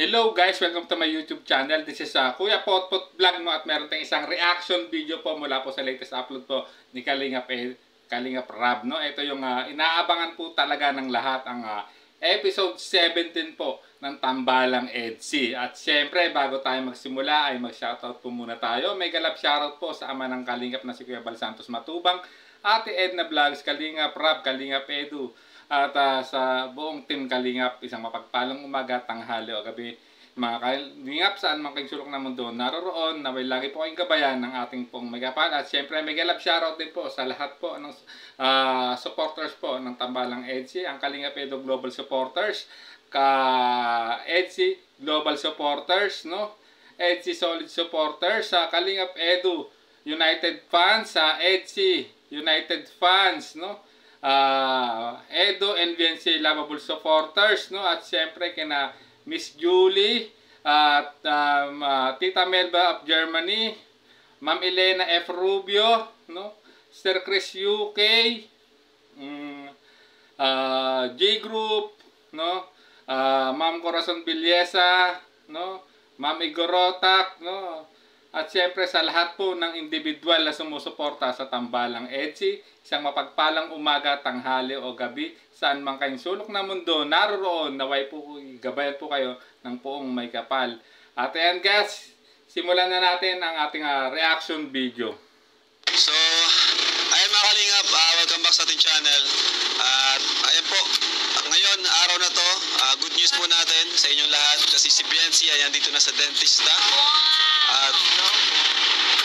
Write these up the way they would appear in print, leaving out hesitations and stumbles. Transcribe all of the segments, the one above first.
Hello guys, welcome to my YouTube channel. This is Kuya Potpot Vlog, no? At meron tayong isang reaction video po mula po sa latest upload po ni Kalingap Rab, no? Ito yung inaabangan po talaga ng lahat, ang episode 17 po ng Tambalang EDC. At syempre, bago tayo magsimula ay mag-shoutout po muna tayo. May galap shoutout po sa ama ng Kalingap na si Kuya Bal Santos Matubang, Ate Edna Vlogs, Kalingap Rab, Kalingap Edu, at sa buong team Kalingap, isang mapagpalang umaga, tanghali o gabi. Mga Kalingap, saan man kayong sulok ng mundo naroroon, naway lagi po kayong gabayan ng ating pong megapal. At syempre, may galap shoutout din po sa lahat po ng supporters po ng Tambalang EDC, ang Kalingap Edu Global Supporters, EDC Global Supporters, no? EDC Solid Supporters, sa Kalingap Edu United Fans, sa EDC United Fans, no? Edu and VNC Lovable Supporters, no? At syempre kina Miss Julie at Tita Melba of Germany, Ma'am Elena F. Rubio, no? Sir Chris UK, J Group, no? Ma'am Corazon Villesa, no? Ma'am Igorotak, no? At syempre sa lahat po ng individual na sumusuporta sa Tambalang EDC, isang mapagpalang umaga, tanghali o gabi, saan man kayong sulok na mundo naroroon, naway po gabayan po kayo ng poong may kapal. At ayan guys, simulan na natin ang ating reaction video. So, ayan mga Kalingap, welcome back sa ating channel. At ayan po, ngayon, araw na to, good news po natin sa inyong lahat kasi si BNC ayan dito na sa dentista. At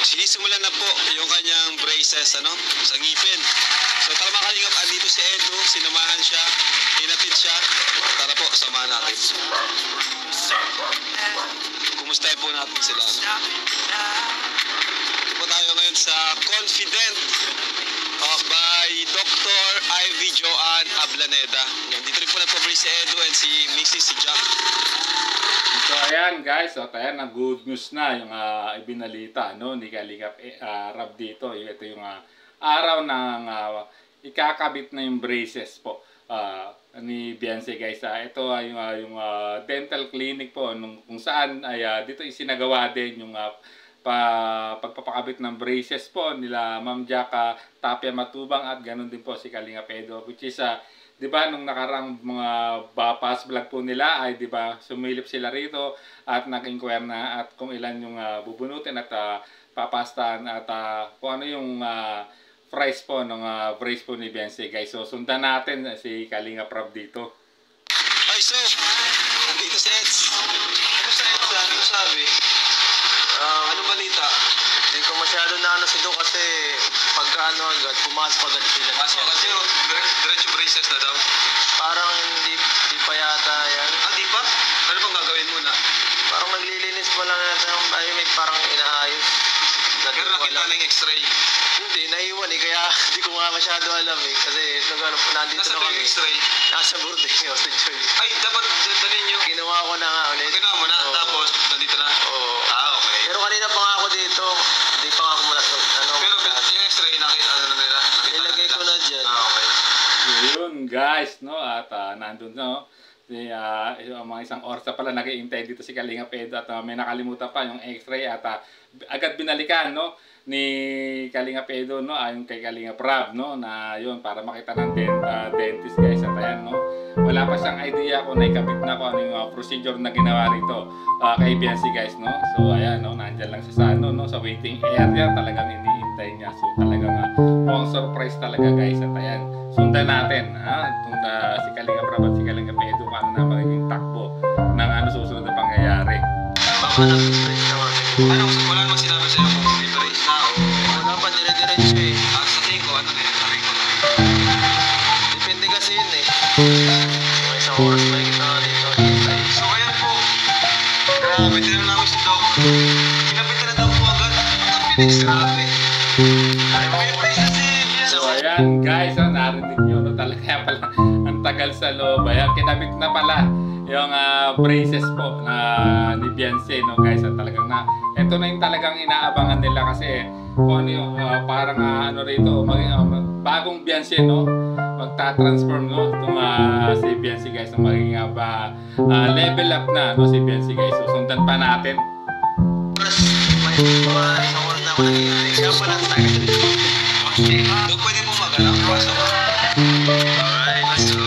sinisimulan na po yung kanyang braces sa ngipin. So tara mga Kalingap, andito si Edu, sinamahan siya, hinatid siya. Tara po, samahan natin. Kumustahin po natin sila. Ito po tayo ngayon sa Confident by Dr. Ivy Joanne Ablaneda. Dito rin po nagpa-brace si Edu and si Mrs. si Jack. So ayan guys, so ayan ang good news na yung ibinalita, no, ni Kalingap Rab dito. Ito yung araw ng ikakabit na yung braces po ni Beyonce guys. Ito ay yung dental clinic po kung saan ay dito isinagawa din yung pagpapakabit ng braces po nila Ma'am Jack Tapia Matubang at ganun din po si Kalingap Edu, which is di ba nung nakarang mga past vlog po nila ay di ba sumilip sila rito at nag-inquire na at kung ilan yung bubunutin at papastahan at kung ano yung price po ng brace po ni Beyonce guys. So sundan natin si Kalingap Rab dito. Ay, so andito si Eds. Ano sa Eds? Ano sabi? Anong balita? Hindi ko masyado na si Doc kasi pagka agad, pumasok agad sila. Pasok kasi diretso braces na daw. Parang hindi pa yata yan. Di pa? Ano pang gagawin muna? Parang naglilinis pa lang yata yung may parang inaayos. Pero nakita na yung x-ray. Hindi, naiwan kaya hindi ko nga masyado alam kasi nandito nasa na kami. Yung x-ray? Nasa Bordeaux, St. Joy. Ay, dapat dalhin nyo. Ginawa ko na nga ulit. Ginawa mo na, tapos nandito na? Oo. Okay. Pero kanina pa nga ako dito, hindi pa nga ako Pero yung x-ray, nakita na nila? Nilagay ko na dyan. Okay. Yun guys, no, at nandun no, mga isang oras na pala nag-iintay dito si Kalingap Edu at may nakalimutan pa yung x-ray at agad binalikan no ni Kalingap Edu, no, ayon kay Kalingap Rab, no, na yun para makita ng dentist guys. At ayan, no, wala pa siyang idea kung naikabit na kung ano yung procedure na ginawa rito kay Beyonce guys, no. So ayan, no, nandyan lang siya sa sa waiting area, talagang iniintay niya. So talagang mukhang surprise talaga guys. At ayan, sundan natin itong si Kalingap Rab at si Kalingap Edu kung ano na magiging takbo ng susunod na pangyayari. Baka nag-brace naman. Wala namang sinabi sa'yo kung i-brace na o... Wala pa, dire-diretso sa tingin ko, ano na yun? Sabi ko. Depende kasi yun Mga isang oras pa yung kita dito. So ayan po. Grabe, tinanong namin si Doc. Kinabitan na daw po agad. Ang bilis, grabe. Ay, may brace na si Beyonce. So ayan guys, narinig nyo, no, talaga pala ang tagal sa loob. Ayan, kinabit na pala yung braces po ni Beyonce, no guys. At talagang ito na yung talagang inaabangan nila kasi kung ano yung parang ano rito, bagong Beyonce, no? Magta-transform, no? Itong si Beyonce guys, na magiging level up na, no? Si Beyonce guys. So sundan pa natin. May mga isang oras na ako nag-iintay. Kaya pa lang tayo. Doon pwede mo mag-anak. Pasok. Alright, let's go.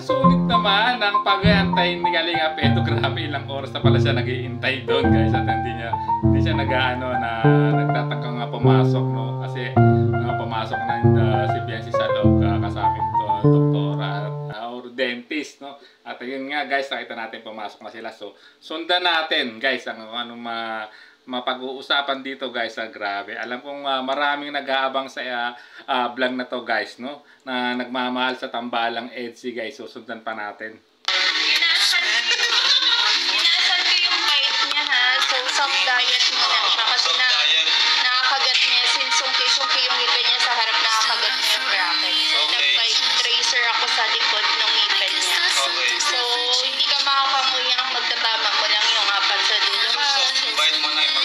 Sulit naman ang pag-aantay ni Kalinga Pedro. Grabe, ilang oras na pala siya nag-iintay doon guys, at hindi siya nagtataka nga pumasok, no? Kasi pumasok na si Beyonce sa loob kasaming doktora or dentist, no? At yun nga guys, nakita natin pumasok na sila. So sundan natin guys ang mapag-uusapan dito guys. Grabe, alam kong maraming nag-aabang sa vlog na to guys, no? Na nagmamahal sa tambalang EDSI guys. So sundan pa natin. Inasan ko yung bite niya ha. So soft diet muna siya kasi nakakagat niya. Since sungki-sungki yung ngipin niya sa harap, nakakagat niya yung bracket. So nag-bite tracer ako sa likod ng ngipin niya. Okay. So hindi ka makakamuya ang magtatama mo lang yung apat sa dulo. Bite mo na yung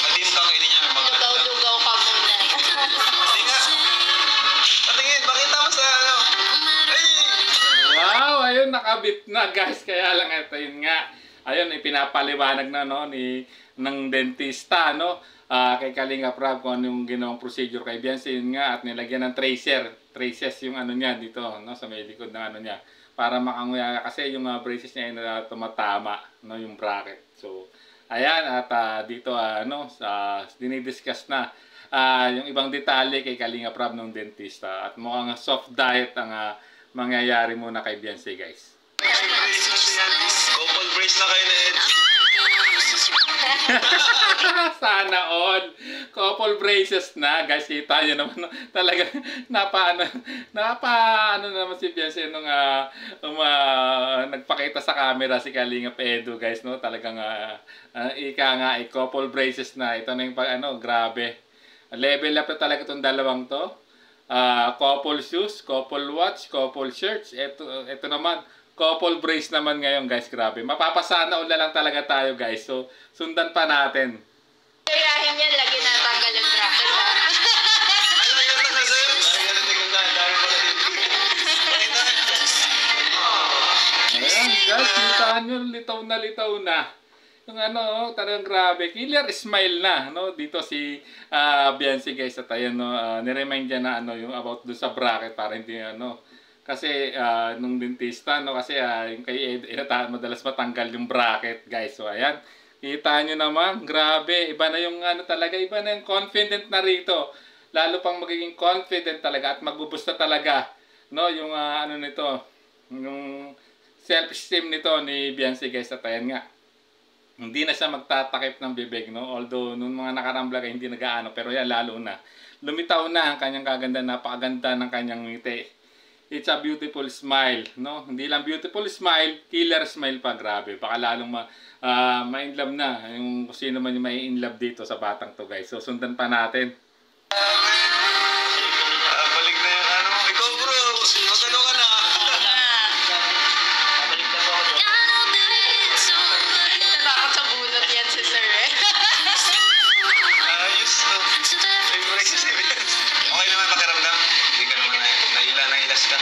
madim ka kainin niya. Lugaw-lugaw ka muna. Hindi nga. Patingin, pakita mo sa ano. Ay! Wow, ayun, nakabit na guys. Kaya lang ito yun nga. Ayun, ipinapaliwanag na no ng dentista, no? Kay Kalinga Prab kung ano yung ginawang procedure kay Beyonce, yun nga, at nilagyan ng traces yung ano niya dito, no, sa may likod ng ano niya, para makanguya kasi yung braces niya ay tumatama, no, yung bracket. So ayan, at dito dinidiscuss na yung ibang detalye kay Kalinga Prab ng dentista, at mukhang soft diet ang mangyayari muna kay Beyonce guys. Couple brace na kayo na Ed. Sana all couple braces na guys. Kita nyo naman, talaga napaano naman si Beyonce nung nagpakita sa camera si Kalinga Pedro guys, no? Talagang ika nga couple braces na. Ito na yung grabe, level up na talaga itong dalawang to. Couple shoes, couple watch, couple shirts. Ito naman couple brace naman ngayon guys. Grabe, mapapasana all na lang talaga tayo guys. So sundan pa natin. Kayahin yan, lagi natanggal yung bracket ha. Ano yung na sir? Dahil ka natin kung dahil pala dito. Ayan guys, kita nyo, litaw na. Yung talagang grabe, killer smile na, no? Dito si Beyonce guys, at ayan, no, niremind niya na yung about dun sa bracket para hindi kasi nung dentista, no, kasi yung kay Ed, madalas matanggal yung bracket guys. So ayan, kita nyo naman, grabe, iba na yung talaga, iba na yung confident na rito. Lalo pang magiging confident talaga at magbuboost na talaga, no, yung nito, yung self-esteem nito ni Beyonce guys. At ayan nga, hindi na siya magtatakip ng bibig, no? Although nung mga nakarang vlog ay hindi nag-aano, pero yan lalo na. Lumitaw na ang kanyang kaganda, napakaganda ng kanyang ngiti. It's a beautiful smile, no? Hindi lang beautiful smile, killer smile pa, grabe. Baka lalong ma-inlove na yung kung sino man yung may inlove dito sa batang to guys. So sundan pa natin. Balik na yung ikaw bro, magano ka na? Natakot sa bunot yan si sir eh. Ayos to. Ay, braces si Beyonce. Okay naman pakiramdam? Hindi ka naman nailas ka.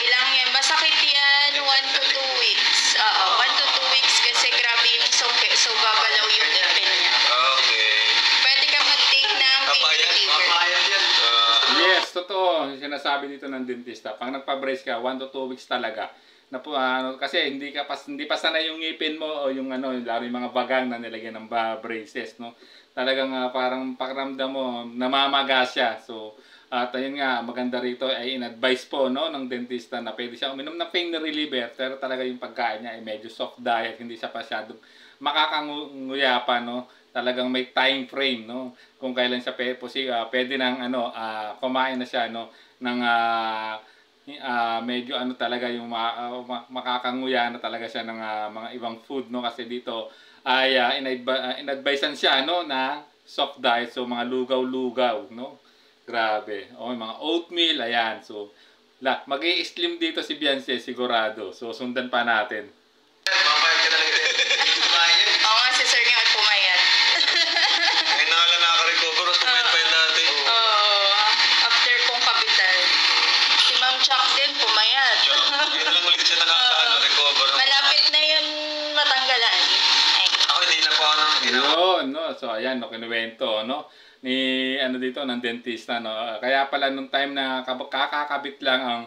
Ilang yan. Masakit yan 1 to 2 weeks. Oo, 1 to 2 weeks kasi grabe yung sungki. So gagalaw yung ngipin niya. Okay. Pwede ka mag-take ng pain reliever. Yes, totoo. Yung sinasabi dito ng dentista, pag nagpa-brace ka, 1 to 2 weeks talaga. Kasi hindi pa sanay yung ngipin mo o yung lalo yung mga bagang na nilagyan ng braces, no? Talagang parang pakiramdam mo namamaga siya. So at ayun nga, maganda rito ay in-advise po, no, ng dentista na pwede siya uminom ng pain reliever, pero talaga yung pagkain niya ay medyo soft diet, hindi siya masyadong makakanguya pa, no? Talagang may time frame, no? Kung kailan siya pwede nang kumain na siya, no, ng medyo talaga yung makakanguya na talaga siya ng mga ibang food, no? Kasi dito ay in-advisean siya, no, na soft diet, so mga lugaw-lugaw, no? Grabe. Mga oatmeal, ayan. So mag-i-slim dito si Beyonce sigurado. So sundan pa natin. Mamayag ka talaga din. Mamayag. Oo nga, si sir nga ay pumayat. siya recover. Malapit na yun matanggalan. Ay. Ako hindi na po ako hindi na ako. Yun, no? So, ayan, no, kinuwento, no? Ni, ano dito, ng dentista, no? Kaya pala, nung time na kakakabit lang ang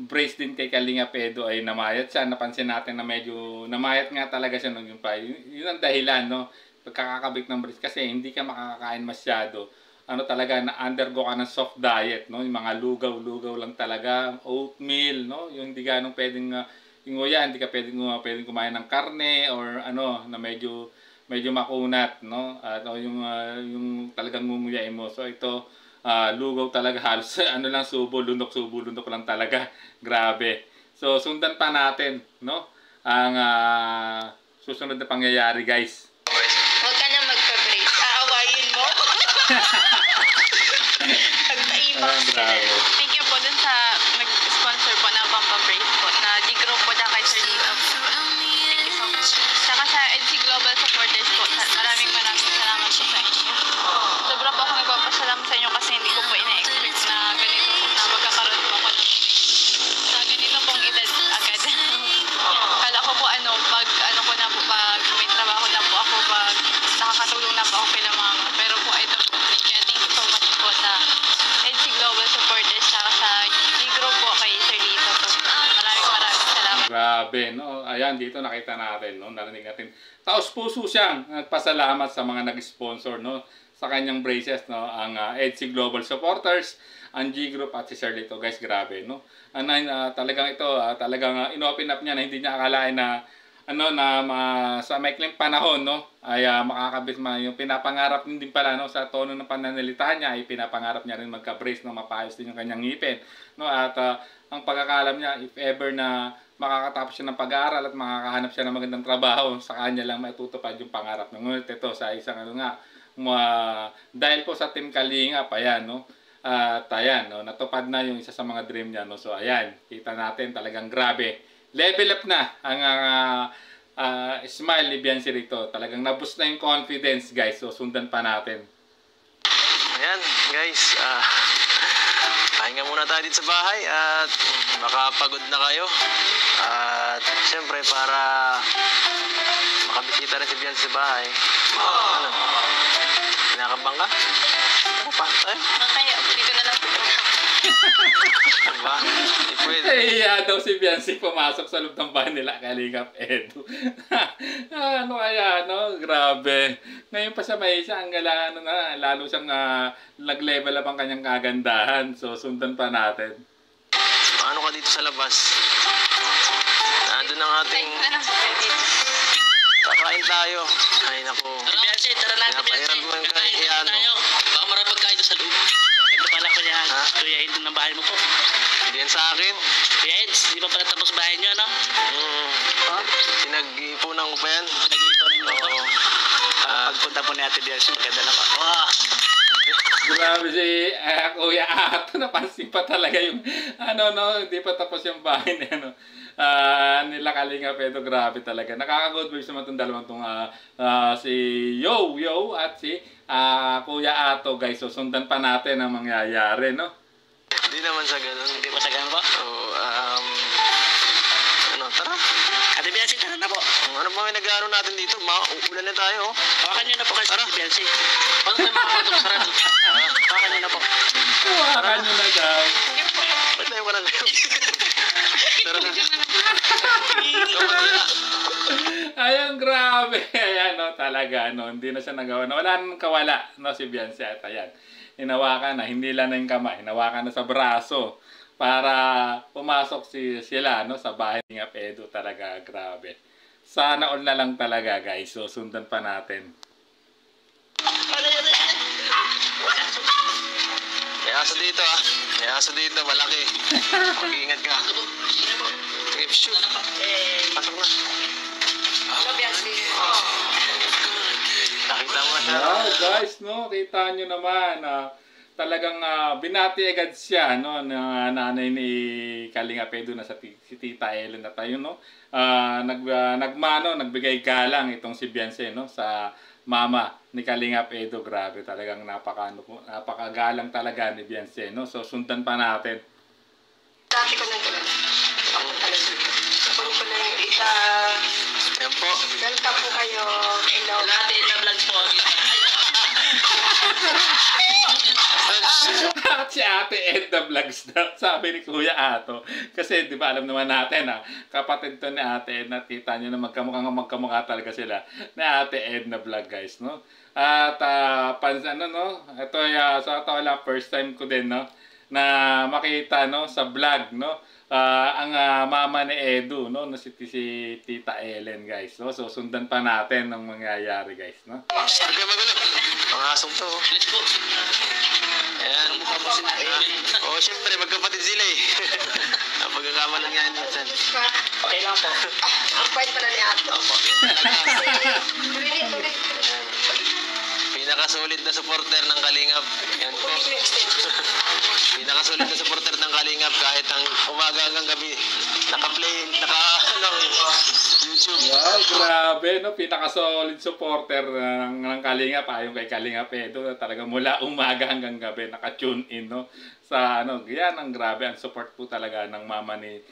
brace din kay Kalinga Edo ay namayat siya. Napansin natin na medyo namayat nga talaga siya nung yung pa. Yun ang dahilan, no? Pagkakakabit ng brace kasi hindi ka makakakain masyado. Ano talaga, na-undergo ka ng soft diet, no? Yung mga lugaw-lugaw lang talaga, oatmeal, no? Yung hindi ganong pwedeng, hindi ka pwedeng kumain ng karne or ano, na medyo makunat, no? At yung talagang mumuyain mo. So ito, lugaw talaga, halos ano lang, subo, lundok lang talaga. Grabe. So sundan pa natin, no? Ang susunod na pangyayari, guys. Huwag ka na magpa-brace. Aawayin mo. Pagpaimak ka na. Grabe. Thank you po dun sa nag-sponsor po ng Pampabrace po na G-Group po na kay Sir Lito po. Thank you so much. Saka sa NC Global Supporters po, maraming salamat po sa inyo. Sobra po akong nagpapasalamat sa inyo kasi hindi ko po ina-expect na ganito po na magkakaroon po ako sa ganito pong edad agad. Kala ko po pag may trabaho na po ako, pag nakakatulong na po ako kay mama. Pero po ito po, kaya thank you so much po sa NC Global Supporters saka sa G-Group po kay Sir Lito po. Maraming salamat. Grabe, no? Ayan, dito nakita natin, no? Narinig natin. Taos puso siyang nagpasalamat sa mga nag-sponsor, no? Sa kanyang braces, no? Ang EDC Global Supporters, ang G-Group at si Sir Lito. Guys, grabe, no? Talagang ito, talagang in-open up niya na hindi niya akalain na sa maikling panahon, no, ay makakabit yung pinapangarap din pala, no, sa tono ng pananalita niya ay pinapangarap niya rin magka-brace, no, mapayos din yung kanyang ngipin, no, at ang pagkakalam niya, if ever na makakatapos siya ng pag-aaral at makakahanap siya ng magandang trabaho, sa kanya lang matutupad yung pangarap. Ngunit ito sa isang dahil po sa Team Kalingap, ayan, no, at ayan, no, natupad na yung isa sa mga dream niya, no. So ayan, kita natin talagang grabe. Level up na ang smile ni Biancy rito. Talagang naboost na yung confidence, guys. So sundan pa natin. Ayan, guys. Pahinga muna tayo dito sa bahay at makapagod na kayo. At siyempre para makabisita rin si Biancy sa bahay. Ano? Kinakabang ka? Ano pa? Tayo? Kaya, dito na lang po. Diba? Hindi pwede. Iya daw si Biancy pumasok sa loob ng bahay nila Kalingap Edo. Ano kaya, no? Grabe. Ngayon pa siya may siya, ang galaan na, lalo siyang nag-level up ang kanyang kagandahan. So, sundan pa natin. Ano ka dito sa labas? Nandun ang ating... Kakain tayo. Ay, naku. Biancy, tara na. Pinapahiram mo yung kaiyan mo. Baka marami pagkain doon sa loob. Ganda pala ko niya. Kuya Ed ng bahay mo po. Hindi yan sa akin. Kuya Ed, di pa pala tapos bahay niyo, no? Pinag-iipunan ko pa yan. Nag-iipunan mo po. Oo. Pagpunta po ni Ate Biancy, maganda na po. Wow! Grabe si Kuya Ato, napansin pa talaga yung hindi pa tapos yung bahay na nila Kalingap Edo. Grabe talaga. Nakaka-good vibes naman itong dalawang itong si Yo at si Kuya Ato, guys. So sundan pa natin ang mangyayari, no? Hindi naman sa ganun. Hindi pa sa ganun po? Tara. Ate Biancy, tara na po. Ano ba may nag-aaral natin dito? Uulan na tayo. Hawakan niyo na po kasi Ate Biancy. Paano tayo makakatong sarado? Hawakan niyo na po. Hawakan nyo na daw. Ba't tayo ka na tayo? Tara na. Ayun, grabe. Ayan, no, talaga, no, hindi na siya nagawa. Wala nang kawala, no, si Biancy. At ayan, hinawakan na, hindi lang na yung kamay, hinawakan na sa braso para pumasok sila, no, sa bahay ng Edo. Talaga, grabe. Sana all na lang talaga, guys. So, sundan pa natin. May aso dito, May aso dito, malaki. Mag-iingat ka. Okay, shoot. Pasok na. Hello, Biancy. Nakita mo na siya. Wow, guys, no, kita nyo naman, talagang binati agad siya, no, na nanay ni Kalingap Edo na si Tita Ellen na tayo, no. Nagbigay galang itong si Biancy, no, sa mama ni Kalingap Edo. Grabe, talagang napakagalang talaga ni Biancy, no. So sundan pa natin. Dati ko nang ganun. Ako talaga. Ayan po. Welcome po kayo. Hello. Lahat na vlogs po. At si Ate Edna Vlogs na, sabi ni Kuya Ato. Kasi di ba alam naman natin kapatid to ni Ate Edna, kita nyo na magkamukha talaga sila na Ate Edna Vlog guys, no? At pansan no, ito sa tao lang first time ko din no na makita no sa vlog no. Ang mama ni Edu no, na si Tita Ellen guys, no? So sundan pa natin ang mangyayari guys, no? Huwag kayo magulo. Mga asong to. Let's go. Ayan. Oo, syempre, magkapatid sila eh. Pagkakamalan nga yun minsan. Okay lang po. Ang bait pala ni Ato. Tuloy. Pinakasulit na supporter ng Kalingap. Yan po. Pinakasulit na supporter ng Kalingap kahit ang umaga hanggang gabi. Naka-play, YouTube. Wow, grabe no, pinaka-solid supporter ng Kalingap ayon kay Kalingap Edu, talaga mula umaga hanggang gabi naka-tune in no sa yan ang grabe ang support po talaga ng mama ni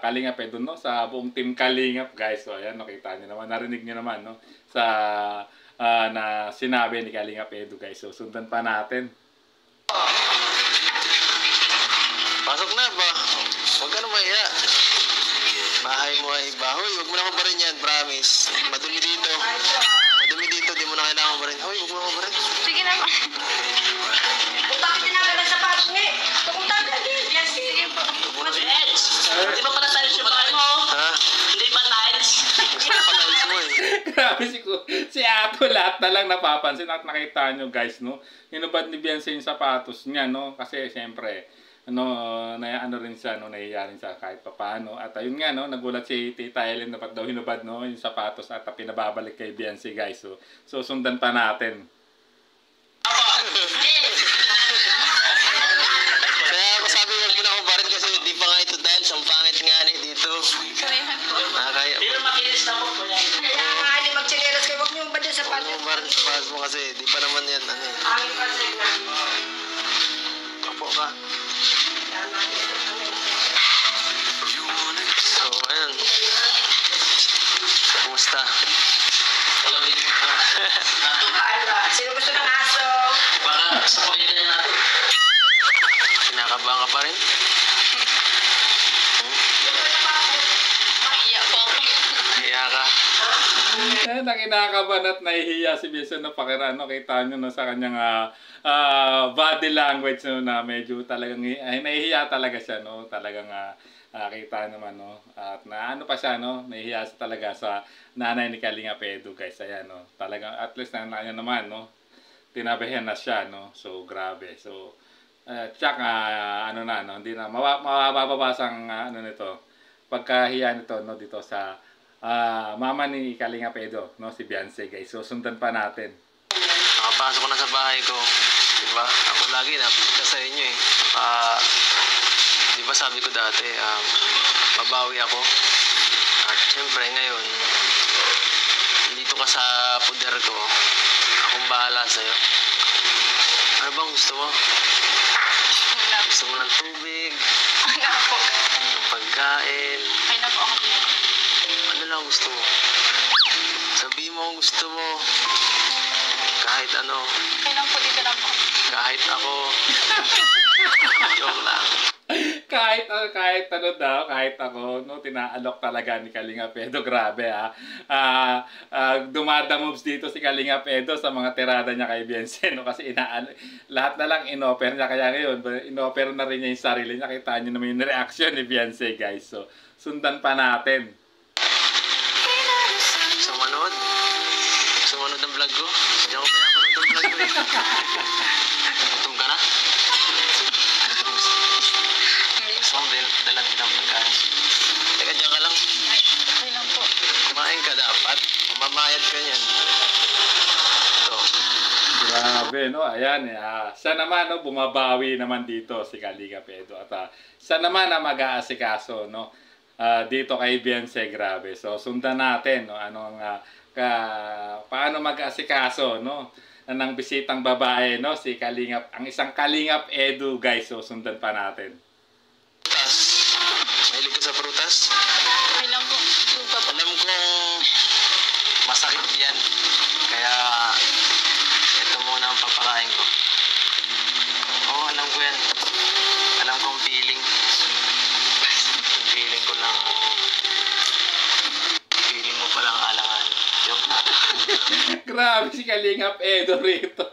Kalingap Edu no sa buong team Kalingap guys. So ayan, nakita niyo naman, narinig niyo naman no sa na sinabi ni Kalingap Edu guys. So sundan pa natin. Pasok na ba? Huwag ka na maya. Bahay mo ay bahoy. Huwag mo na mabarin yan, promise. Madumi dito. Madumi dito, di mo na kailangan mabarin. Hoy, huwag mo na mabarin. Sige na po. Kung bakit tinagalan sa patos ni? Kung tagalin. Yes, sige po. Yes! Di ba pala tiles yung bahay mo? Ha? Hindi ba tiles? Gusto na patalis mo eh. Grabe si Ato, lahat na lang napapansin at nakita nyo guys no. Hinubad ni Beyonce yung sapatos niya no kasi siyempre ano rin siya no, nahiya rin siya kahit papaano. At ayun nga no, nagulat si Tita Ellen na ba't daw hinubad no yung sapatos at pinababalik kay Beyonce guys. So sundan pa natin. Kaya ako sabi, huwag mo na mabarin kasi di pa nga ito dahil ang pangit nga dito. Karayan po. Kaya Pero makinis na po po yan. Kaya nga, hindi magchinelas kayo. Huwag niyo ba dyan sa huwag mo patos? mabarin sa patas mo kasi di pa naman yan ano eh. Aming patos na. Kapo ka. So, ayun. Kumusta? Talawin mo. Nato. Ala, sino gusto ng aso? Baka sa pagkita na natin. Kinakabahan ka pa rin? Iya po ako. Kaya ka. Nakinakaban at nahihiya si Beyonce na pakirano. Kita nyo no, sa kanyang body language no, na medyo talagang nahihiya talaga siya no. Talagang kita naman no. At na ano pa siya no, nahihiya siya talaga sa nanay ni Kalingap Edu guys. Ayan no. Talagang at least na naman no. Tinabihan na siya no. So grabe. So tsaka ano na no, hindi na mababasang ano nito. Pagkahiya nito no dito sa mama ni Kalingap Edu, no, si Beyonce guys. So sundan pa natin. Nakapasok ko na sa bahay ko. Diba? Ako lagi nabigta sa inyo eh. Diba sabi ko dati, mabawi ako. At syempre ngayon, dito ka sa puder ko, akong bahala sa'yo. Ano bang gusto mo? Gusto mo ng tubig? Okay na po. Pagkain? Okay na po ako. Ano lang gusto mo? Sabihin mo ang gusto mo. Kahit ano. Okay lang po, dito na po. Kahit ako. Joke lang. kahit ano daw, kahit ako, no, tinaalok talaga ni Kalingap Edu. Grabe dumadamoves dito si Kalingap Edu sa mga tirada niya kay Beyonce, no, kasi lahat na lang in-offer niya, kaya ngayon, in-offer na rin niya yung sarili niya. Kita niyo naman yung reaction ni Beyonce guys. So, sundan pa natin. Gusto manood? Gusto manood ng vlog ko? Hindi ako pinapanood ng vlog ko eh. Gutom ka na? Gusto mong dalang din ang pagkain? Teka, dyan ka lang. Okay lang po. Kumain ka dapat. Mamamayad ka niyan. Ito. Grabe, no? Ayan, siya naman, no, bumabawi naman dito si Kalingap Edu. At siya naman na mag-aasikaso, no? Dito kay Beyonce, grabe. So, sundan natin, no? Paano mag-aasikaso, no? Ng bisitang babae, no? Si Kalingap, ang isang Kalingap Edu, guys. So, sundan pa natin. Prutas. Mahilig ka sa prutas? Okay lang po. masakit yan. Kaya, ito muna ang papakain ko. Oo, alam ko yan. Alam kong feeling. Yung feeling ko lang. Feeling mo palang alangan. Joke na. Grabe si Kalingap Edo rito.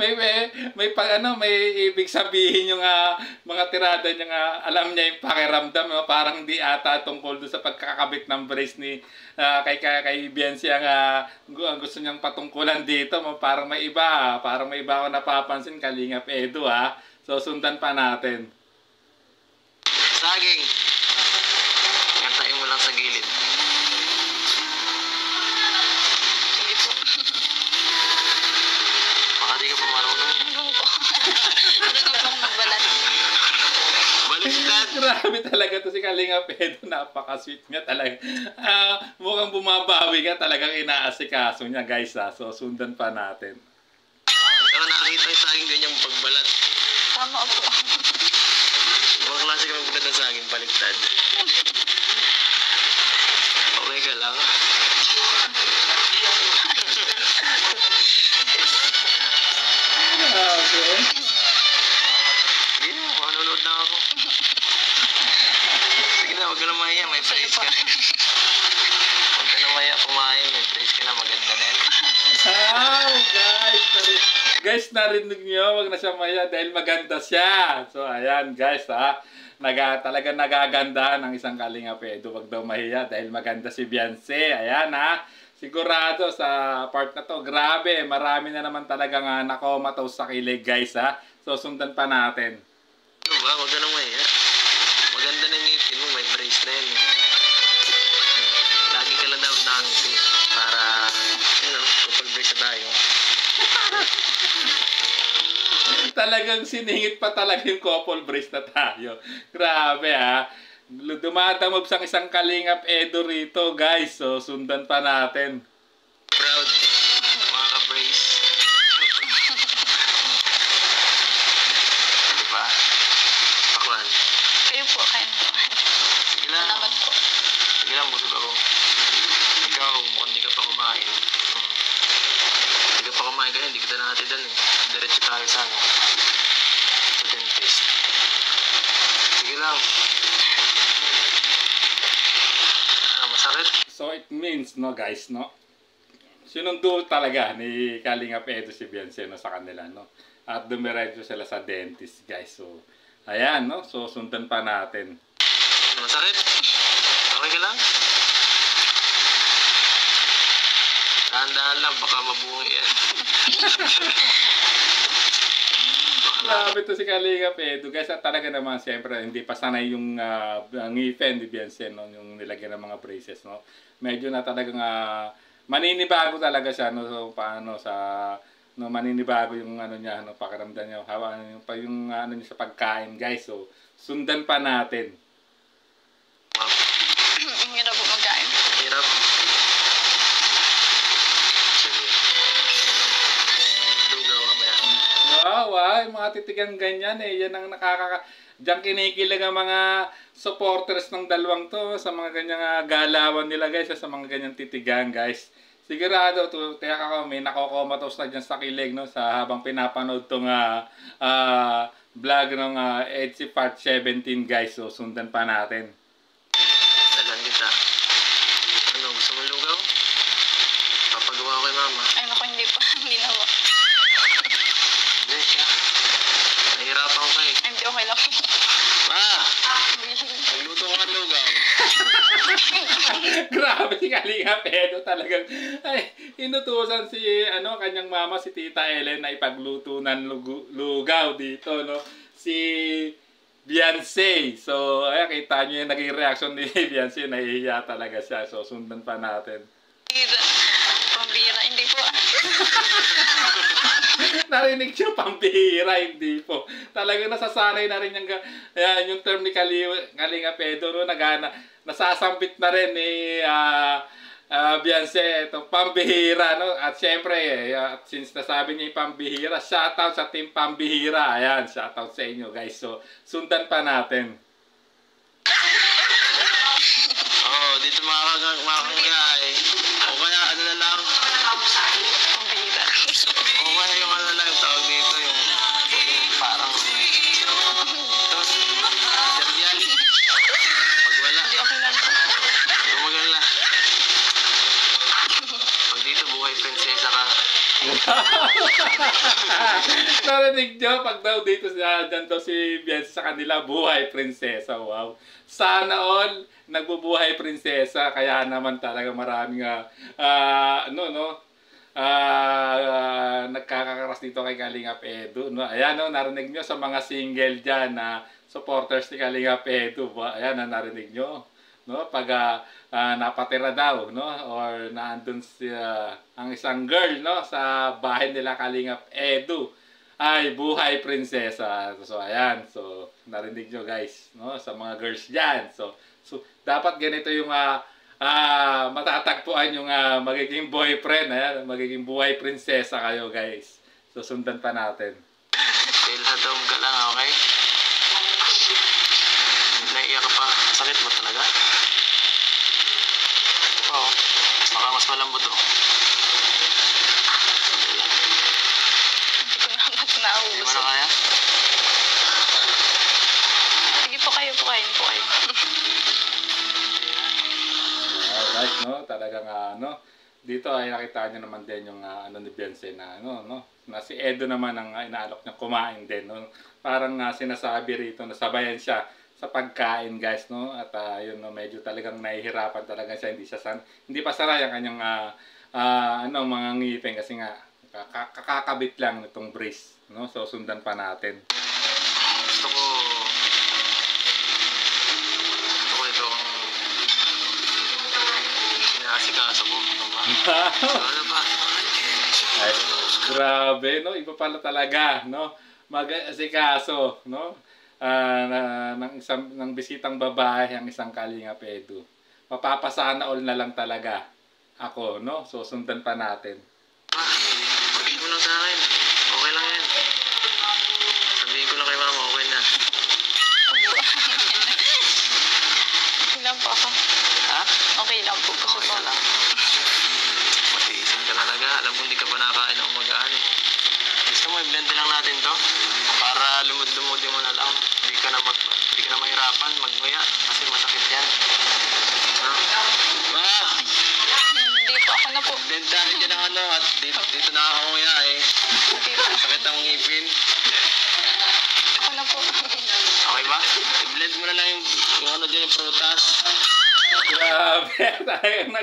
may ibig sabihin yung mga tirada niya alam niya yung pakiramdam, no? Parang hindi ata tungkol doon sa pagkakabit ng brace ni kay Biancy ang gusto niyang patungkulan dito, parang may iba ako napapansin Kalingap Edo So sundan pa natin. Saging. Kantain mo lang sa gilid. Sige po. Baka di ka pa marunong. Ano po? Ano ka pong magbalat? Baliktad. Grabe talaga to si Kalingap Edo, napaka-sweet niya talaga. Mukhang bumabawi ka, talagang inaasikaso niya guys So sundan pa natin. Pero nakakita yung saging ganyang pagbalat. Tama po. Ibang klase ka magbalat ng saging, baliktad. Okay ka lang. Okay. Sige na, manunod na ako. Sige na, huwag ka na mahiya, may praise ka. Huwag ka na mahiya, kumain, may praise ka na, maganda na yan. Guys, narinig niyo, wag na siya maya dahil maganda siya. So ayan guys talagang nagagandahan ng isang Kalingap Edo. Wag daw mahiya dahil maganda si Biancy. Ayan sigurado sa part na to. Grabe, marami na naman talagang nakomatose sa kilig guys So sundan pa natin. Ano ba? Huwag ka na mahiya. Maganda na ngipin mo, may praise na yan. Lagi ka lang dapat nakangiti para, kapag break na tayo. Talagang siningit pa talaga yung couple brace na tayo. Grabe Dumadamob sang isang Kalingap Edo rito guys. So sundan pa natin. Proud, mga ka-brace. Diba? Pakuan. Kayo po, kayo po. Sige lang. Salamat po. Sige lang, busog ako. Ikaw, mukhang hindi ka pa kumain. Hindi ka pa kumain kaya hindi kita nakatidan Diretso tayo sa sa dentist. Sige lang. Masakit? So it means guys sinundo talaga ni Kalingap Edo si Biancy sa kanila at dumiretso sila sa dentist guys. So ayan so sundan pa natin. Masakit? Okay ka lang? Dahan-dahan lang, baka mabuhay yan. Grabe to si Kalingap Edo guys at talaga naman siyempre hindi pa sanay yung ngipin ni Biancy yung nilagyan ng mga braces medyo na talagang maninibago talaga siya so paano sa maninibago yung niya pakiramdam niya yung niya sa pagkain guys. So sundan pa natin. Ang hirap po magkain. Hirap. Sige. Lugaw mamaya. Wow, yung mga titigang ganyan yan ang diyan kinikilig ang mga supporters ng dalawang to sa mga ganyang galawan nila guys sa mga ganyang titigang guys. Sigurado tiyak ako may nakokomatos na dyan sa kilig sa habang pinapanood tong vlog ng Etsy Part 17 guys. So sundan pa natin. Dalan kita. Ano, gusto mo lugaw? Papagawa ko kay mama. Ay, naku, hindi po. Hindi na po. Hindi siya. Nahihirapan ko kayo. Ay, hindi, okay lang. Ma! Nagluto ko ng lugaw. Grabe si Kalingap Edo talagang inutusan si kanyang mama si Tita Ellen na ipagluto ng lugaw dito si Biancy. So ayan, kita niyo yung naging reaction ni Biancy, nahihiya talaga siya. So sundan pa natin. Pambira, hindi po. Narinig siya, pambihira, hindi po. Talagang nasasanay na rin yung term ni Kalingap Edo nasasambit na rin ni Biancy, ito, pambihira at syempre since nasabi niya yung pambihira, shoutout sa team pambihira. Ayan, shoutout sa inyo guys. So sundan pa natin. Oo, dito makakangay. O kaya ano na Narinig nyo, pag daw dito dyan daw si Biancy sa kanila, buhay prinsesa. Wow. Sana all nagbubuhay prinsesa. Kaya naman talaga maraming nagkakakaras dito kay Kalingap Edu. No? Ayan, no, narinig nyo sa mga single dyan na supporters ni Kalingap Edu. Ayan, narinig nyo. No, pag napatira daw, no, or naandun si ang isang girl, no, sa bahay nila Kalingap Edu, ay buhay prinsesa. So ayan, so narinig nyo guys, no, sa mga girls diyan. So dapat ganito yung matatagpuan yung magiging boyfriend, ayan, magiging buhay prinsesa kayo guys. So sundan pa natin. Ilhadom ka lang, okay? Naiiyak ka pa. Sakit mo talaga? Oo. Baka mas malambot oh. Hindi ko naman Hindi mo nauubos. na kaya? Sige po kayo, pukain po kayo. Guys, no, talagang dito ay nakita niyo naman din yung ni Biancy na na si Edo naman ang inaalok niya kumain din, no. Parang sinasabi rito na sabayan siya sa pagkain, guys, no. At yun, no, medyo talagang nahihirapan talaga siya, hindi pa saray ang kanyang mga ngipin kasi nga kakakabit lang nitong brace, no. So sundan pa natin. Gusto ko itong sinaasikaso ko. Ano ba? Ano ba? Ay, grabe, no. Iba pala talaga, no. Mag-asikaso, no. Ng bisitang babae ang isang Kalingap Edu. Mapapasana all na lang talaga ako, no. So sundan pa natin. Sabihin mo lang sa akin. Okay lang yan. Sabihin ko lang kay mama, okay na. Okay lang po ako. Ha? Okay lang po. Gusto Okay po. ka lang. Matiisin ka talaga. Alam ko hindi ka pa nakain ng umagaan eh. Gusto mo, i-blend lang natin to para lumod-lumodin mo na lang. Hindi ka na mahirapan magmuya kasi masakit yan. Ha? Ma! Hindi po. Ako na po. Blend tayo dyan ng at dito nakakanguya eh. Hindi po. Sakit ang ngipin. Ako na po. Okay ba? I-blend mo na lang yung dyan yung prutas. Grabe, talagang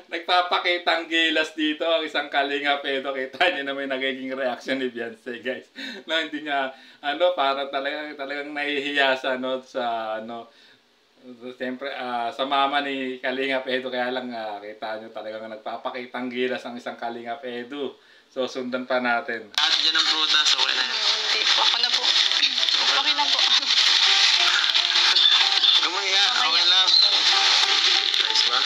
nagpapakitang gilas dito ang isang Kalingap Edu. Kita niyo naman yung nagiging reaction ni Biancy, guys. No, hindi niya para talagang nahihiya sa siyempre sa mama ni Kalingap Edu, kaya lang kita niyo talagang nagpapakitang gilas ang isang Kalingap Edu. So sundan pa natin. Lahat dyan ng prutas, okay na yan. Hindi po. Ako na po. Okay lang po. Gumuya, okay lang. Nice ba?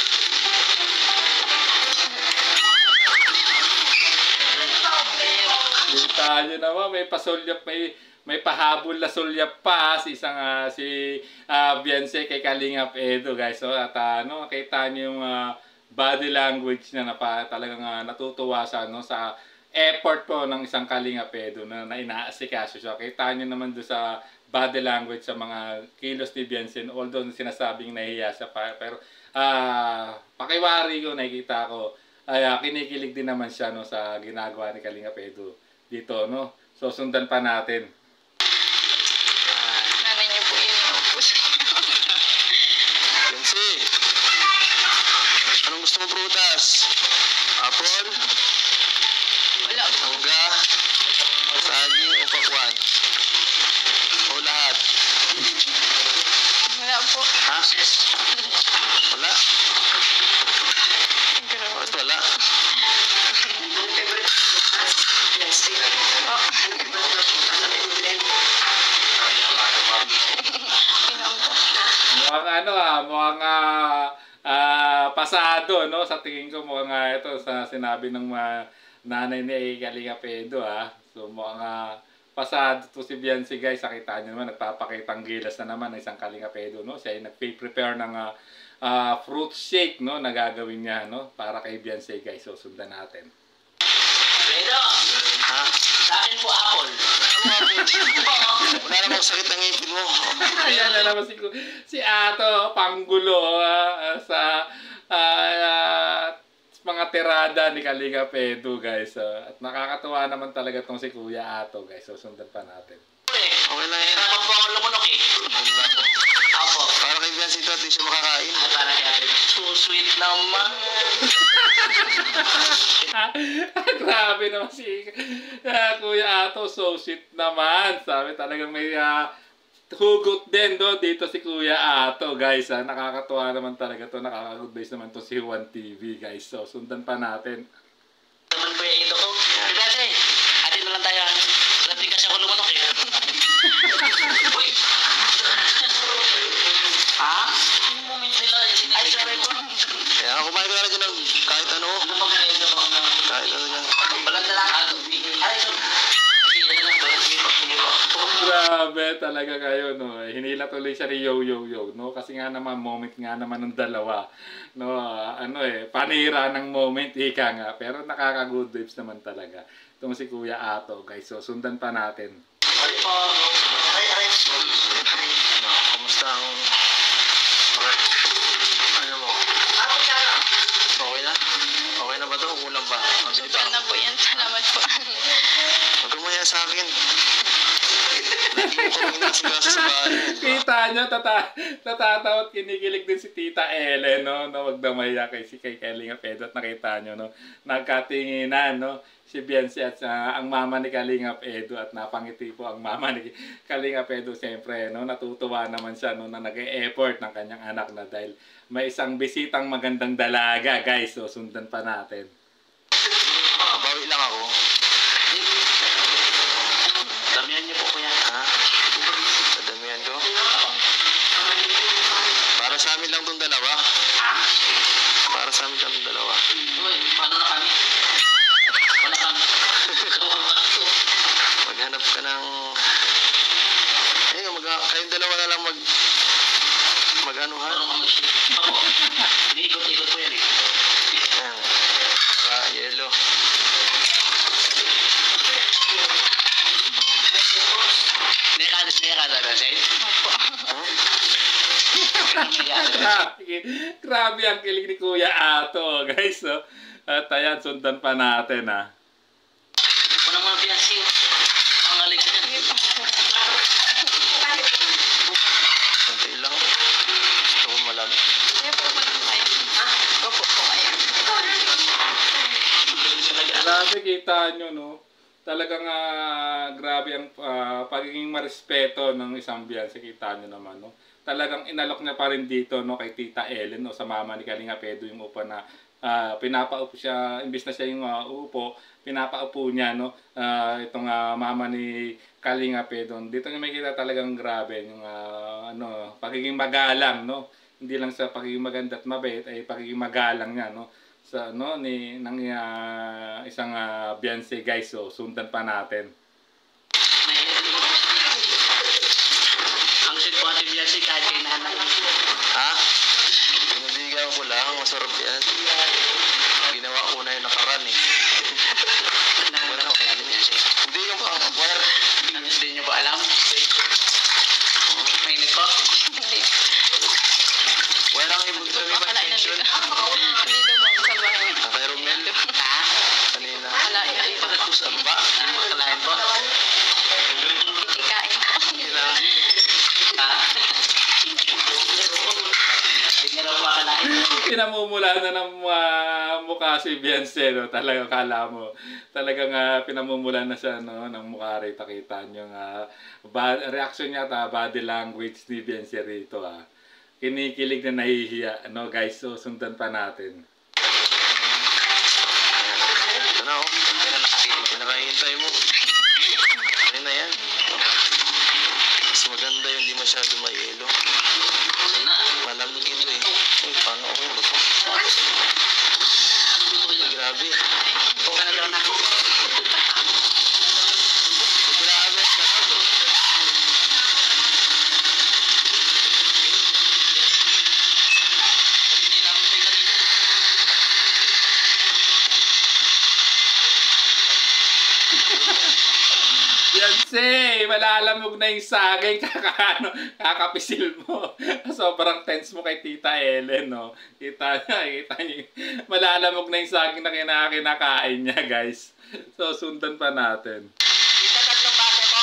Kita niyo naman, may pasulyap, may pahabol na sulyap pa si Biancy kay Kalingap Edu, guys. So at kita niyo yung body language na talagang natutuwa sa sa effort po ng isang Kalingap Edu na inaasikaso siya. Kita niyo naman doon sa body language sa mga kilos ni Biancy, although sinasabing nahihiya siya pa, pero pakiwari ko, nakikita ko ay kinikilig din naman siya sa ginagawa ni Kalingap Edu dito, no. So sundan pa natin. Nanay niyo po yun. Ubus. Biancy, anong gusto mo prutas? Apple? Wala po. Mangga? Saging o pakwan? O lahat? Wala po. Ha? Wala? Grabe. Bakit wala? Mukhang pasado, no? Sa tingin ko mukhang ito sa sinabi ng nanay ni Kalingap Edu, So mukhang pasado to si Biancy, guys. Nakita niyo naman, nagpapakitang gilas na naman ng isang Kalingap Edu, no? Siya ay nagpe-prepare ng fruit shake, no? Na gagawin niya, no? Para kay Biancy, guys. So sundan natin. Ha? Sa akin po apple. Wala namang sakit ng ngipin mo. Ayan na naman si Ato, panggulo sa mga mga tirada ni Kalinga Pedro, guys. At nakakatuwa naman talaga tong si Kuya Ato, guys. So, sundan pa natin. Okay lang yan. Tama po ako lumunok eh. Opo. Para kay Biancy ito, di siya makakain. Para kay ate. So sweet naman. Grabe naman si Kuya Ato. So sweet naman. Sabi talagang may hugot din dito si Kuya Ato, guys. Nakakatuwa naman talaga to. Nakaka-good days naman to si Juan TV, guys. So sundan pa natin. Naman po yung ito ko. Diba ate? Ate na lang tayo. Hindi kasi ako lumunok eh. Uy. Ha? Yung moment nila. Ay, sorry po. Kaya kumain ko na dyan ng kahit ano. Ano ba kayo na ba? Kahit ano dyan. Balat na lang. Ay, so. Sige na lang. Balat mo. Grabe talaga kayo, no. Hinila tuloy siya ni Yo, no. Kasi nga naman, moment nga naman ng dalawa. No, panira ng moment, ika nga. Pero nakaka-good vibes naman talaga. Itong si Kuya Ato, guys. So, sundan pa natin. Ay, po. Ay. Kamusta ang... Ano mo? Okay na? Okay na ba ito? Kulang ba? Sobra na po yan. Salamat po. Huwag kumaya sa akin. Lagi mo kami nasigaso sa bahay. Kita nyo, natatawa at kinikilig din si Tita Ellen, no? Wag na maya kay Kalinga Pedro at nakita nyo, no? Nagkatinginan, no? Si Biancy at ang mama ni Kalinga Pedro at napangiti po ang mama ni Kalinga Pedro. Siyempre, no? Natutuwa naman siya, no? Na nag-e-effort ng kanyang anak na dahil may isang bisitang magandang dalaga, guys. So, sundan pa natin. Bawi lang ako. Damihan niyo po kuya. Ha? Sadamihan ko? Para sa amin lang itong dalawa. Ha? Para sa amin lang itong dalawa. Uy, paano na kami? Wala kami. Maghanap ka ng... kayong dalawa na lang mag-anuhan. Paano kami? Ako. Iniikot-ikot po yan eh. Ayan. Saka yellow. Niyakada ba sa'yo? Opo. Grabe ang kilig ni Kuya Ato, guys. No? At ayan, sundan pa natin, ha. Wala mga Biancy. Ang alig ka dyan. Kunti lang. Gusto ko malam. Kaya po ba naman kayo? Opo po kayo. Grabe, kita nyo, no? Talagang grabe ang pagiging marespeto ng isang Biancy, kita nyo naman, no? Talagang inalok niya pa rin dito, no, kay Tita Ellen, no, sa mama ni Kalinga Pedro yung upa na pinapaupo siya, imbis na siya yung upo, pinapaupo niya, no, itong mama ni Kalinga Pedro. Dito niyo makikita talagang grabe yung pagiging magalang, no? Hindi lang sa pagiging maganda at mabait, ay pagiging magalang niya, no? Sa ng isang Biancy, guys. So sundan pa natin. Ang sweet po Ate Biancy kahit kay nanay. Ha? Pinabigan ko lang. Masarap yan. Ginawa ko na yung nakaraan eh. Nanay ko kay Ate Biancy. Hindi yung wire. Hindi niyo ba alam? Mainit po. Hindi. Wire ang ibig sabihin Akalain na mention. dito. Dito po sa bahay. Ang kay Romel. Ha? Kanina. Akalain na dito. Saan ba? Akalain po. Itikain ko. Kanina. Ha? Hindi niya raw po akalain. Pinamumula na ng mukha si Biancy, no? Talagang kala mo. Talagang pinamumula na siya, no? Ng mukha rito. Kita nyo reaction niya, body language ni Biancy rito, kinikilig na nahihiya, no, guys. So sundan pa natin. Ito na, oh. Pinakahihintay mo. Ano na yan? Mas maganda yung di masyado mayelo. Malamig ito eh. Uy, paano ako ba ito? Grabe. Ano daw na? Grabe. Biancy! Kasi malalamog na yung saging kakapisil mo. Sobrang tense mo kay Tita Ellen, no? Kita niyo. Malalamog na yung saging na kinakain niya, guys. So, sundan pa natin. Tita, tatlong baso po.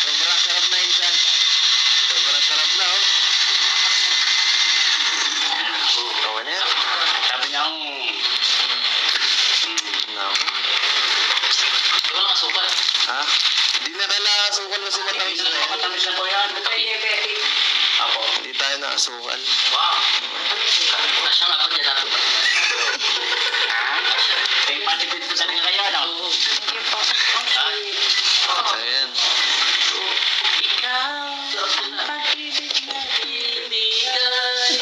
Sobrang sarap na insan. Sobrang sarap na, oh. Tawa niya. Sabi niya ang... No. Wala kang asukal. Ha? Hindi na kailangan asukal kasi matamis na yan. Matamis na po yan. Apo. Hindi tayo nakasukal. Wow. Kasya nga po dyan ako. Eh, patipid po talaga kayo, ano? Thank you po. Ayan. Ikaw, ang pag-ibig na ibigay.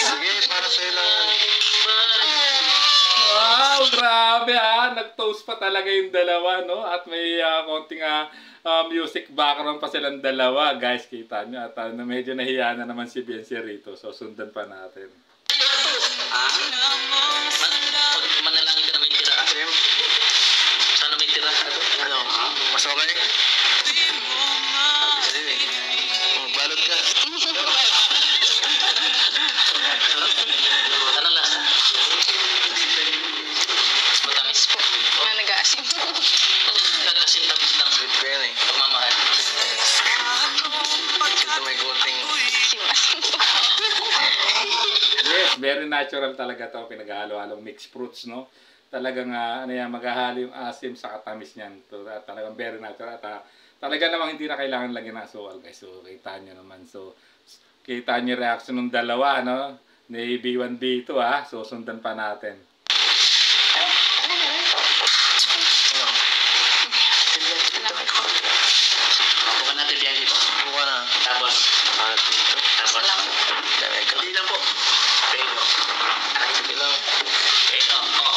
Sige, para sa'yo lang. Wow, grabe ha. Nag-toast pa talaga yung dalawa, no? At may konting music background pa silang dalawa. Guys, kita nyo. At medyo nahiya na naman si Biancy rito. So, sundan pa natin. Manalangin ka na may tira. Sana may tira. Ano? Mas okay? Sabi sa'yo eh. Magbalot ka. Ano lasa? Matamis po. Na nag-aasim. Naglasin tamis lang. Sweet ko yan eh. Pagmamahal. Ito may konting... Simasim po. Yes, very natural talaga to. Pinaghalo-halong mixed fruits, no? Talagang ano yan, maghahalo yung asim sa katamis niyan. To, talagang very natural. At talaga namang hindi na kailangan lagyan ng asukal, guys. So, kita nyo naman. So, kita nyo yung reaction ng dalawa, no? Ni B1, B2, ha? So, sundan pa natin. Bukan natin biyan dito. Buka na. Tapos. Alat dito. Tapos. Dami ka. Hindi lang po. Pero. Ay, sige lang. Pero. Oh.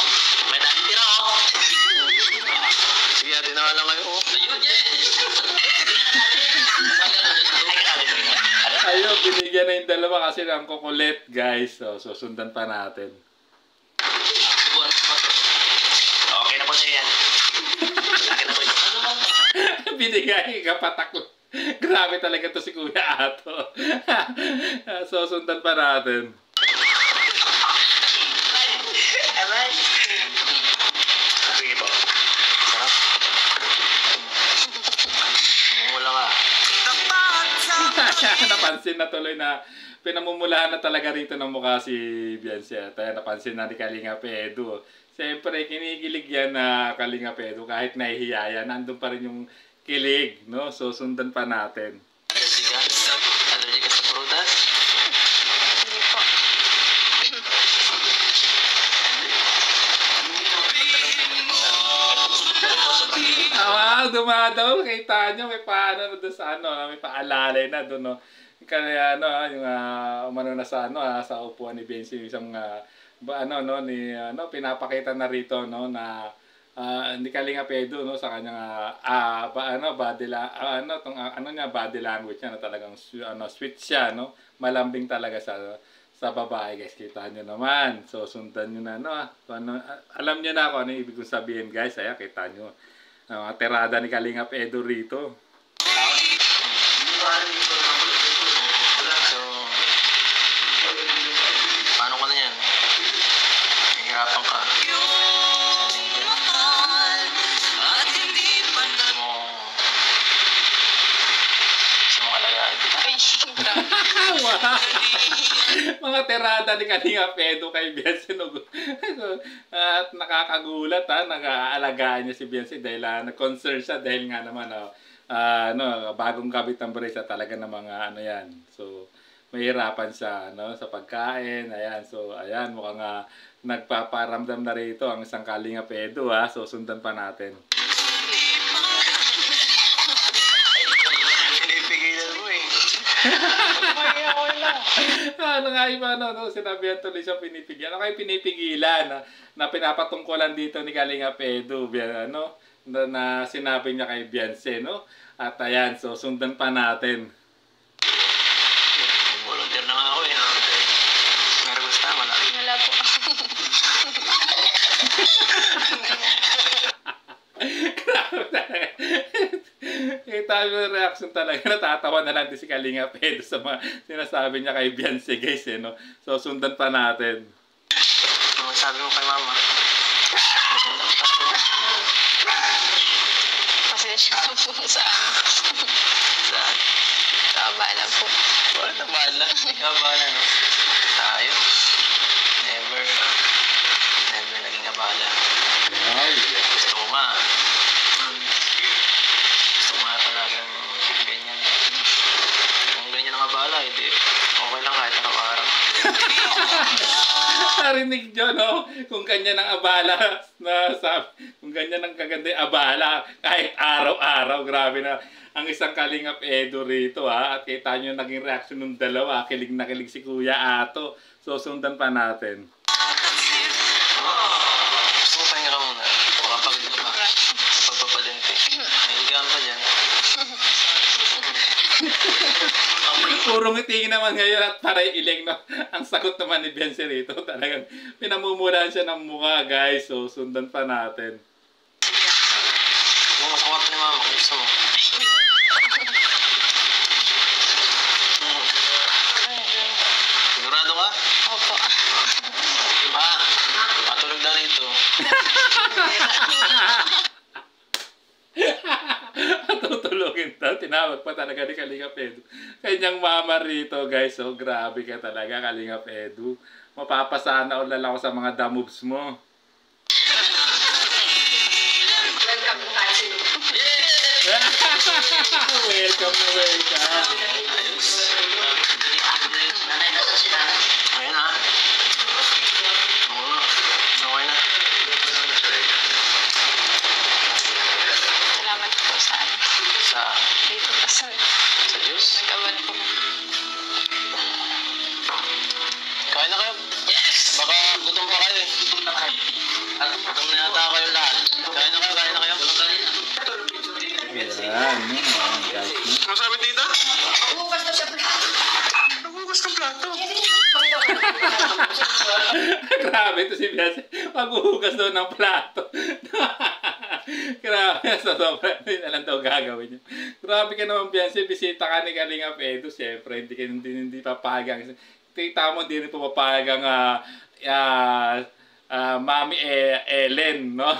May dami tira oh. Sige, atin na nga lang kayo. Oh. Ayun, yes! Ay, grabe. Ayun, binigyan na yung dalawa kasi ng kukulit, guys. So, sundan pa natin. Subuhan mo po. Okay na po siya yan. Akin na po ito. Ano mo? Binigay, kapatak. Grabe talaga to si Kuya Ato. So, sundan pa natin. Sige po. Sarap. Wala ka. Napansin na tuloy na pinamumulahan na talaga rito ng mukha si Biancy. At napansin na ni Kalinga Pedro. Siyempre, kinikilig yan na Kalinga Pedro. Kahit nahihiya yan, nandun pa rin yung kilig, no? So, sundan pa natin. Allergy ka? Allergy ka sa prutas? Hindi po. Wow, dumadaw. Kita nyo, may paano na doon sa ano, may paalalay na doon, no? Kaya ano, yung umano na sa ano, sa upuan ni Biancy, isang pinapakita na rito, no, na ni Kalinga Pedro, no, sa kanyang body language niya, na talagang sweet siya, no, malambing talaga sa babae, guys. Kita nyo naman. So, sundan nyo na, no, alam nyo na kung ano ibig kong sabihin, guys. Ayan, kita nyo. Tirada ni Kalinga Pedro rito. So, paano ka na yan? Nahihirapan ka. Gusto mo alagaan kita? Ay, grabe. Wow! Mga tirada ni Kalinga Pedro kay Biancy. At nakakagulat, nag-aalagaan niya si Biancy dahil nag-concern siya dahil nga naman bagong kabit ng brace talaga ng mga ano yan. So, mahirapan siya sa pagkain. Ayan, so ayan, mukhang nagpaparamdam na rito ang isang Kalinga Pedro, ha. So, sundan pa natin. Pinipigilan mo eh. Ano nga iba, sinabihan tuloy siya pinipigilan. Ano kayo pinipigilan na pinapatungkulan dito ni Kalinga Pedro, na sinabi niya kay Biancy, no? At ayan, so sundan pa natin. Volunteer na nga ako eh. Meron gusto, wala. Wala po. Grabe talaga. Kita mo yung reaction talaga. Natatawa na lang din si Kalinga Pedro sa mga sinasabi niya kay Beyonce, guys. Eh, no? So, sundan pa natin. Ano sabi mo kay mama? Pasensya na po sa abala po. Wala na bahala. Ikaw bahala, no? Tayo. Never naging abala. Wow. Gusto ko nga. Gusto ko nga talagang ganyan. Kung ganyan ang abala, hindi. Okay lang kahit araw-araw. Narinig nyo, no? Kung ganyan ang abala, kung ganyan ang kaganda yung abala, kahit araw-araw, grabe na. Ang isang Kalingap Edo rito, ha? At kita nyo yung naging reaction ng dalawa. Kilig na kilig si Kuya Ato. So, sundan pa natin. Gusto mo pahinga ka muna. Makapagod ka pa. Pagpapadente. Nahigaan pa dyan. Puro ngiti naman ngayon at paray iling, no? Ang sagot naman ni Beyonce rito. Talagang pinamumulaan siya ng mukha, guys. So, sundan pa natin. Yung masakot ni mama, kung gusto mo. Sigurado ka? Opo. Matulog na rito. Tutulogin daw. Tinawag pa talaga ni Kalingap Edu. Kanyang mama rito, guys. So, grabe ka talaga, Kalingap Edu. Mapapasana ulan ako sa mga damoves mo. Welcome na welcome. Ayun ha. Oo. Okay na. Salamat po sa dito pa sa Diyos. nagkaban po. Kain na kayo. Yes! Baka gutom pa kayo eh. Gutom na yata kayo lahat. Kain na kayo. Ayan, guys. Ano sabi tita? Bukas na siya plato. Nagugas ng plato. Grabe ito si Beyonce. Maghuhugas daw ng plato. Grabe. Sa sobra. Hindi na lang daw gagawin niya. Grabe ka naman, Beyonce. Bisita ka ni Kalingap Edu. Siyempre, hindi papagang. Kita mo, hindi rin papagang Mami Ellen, no?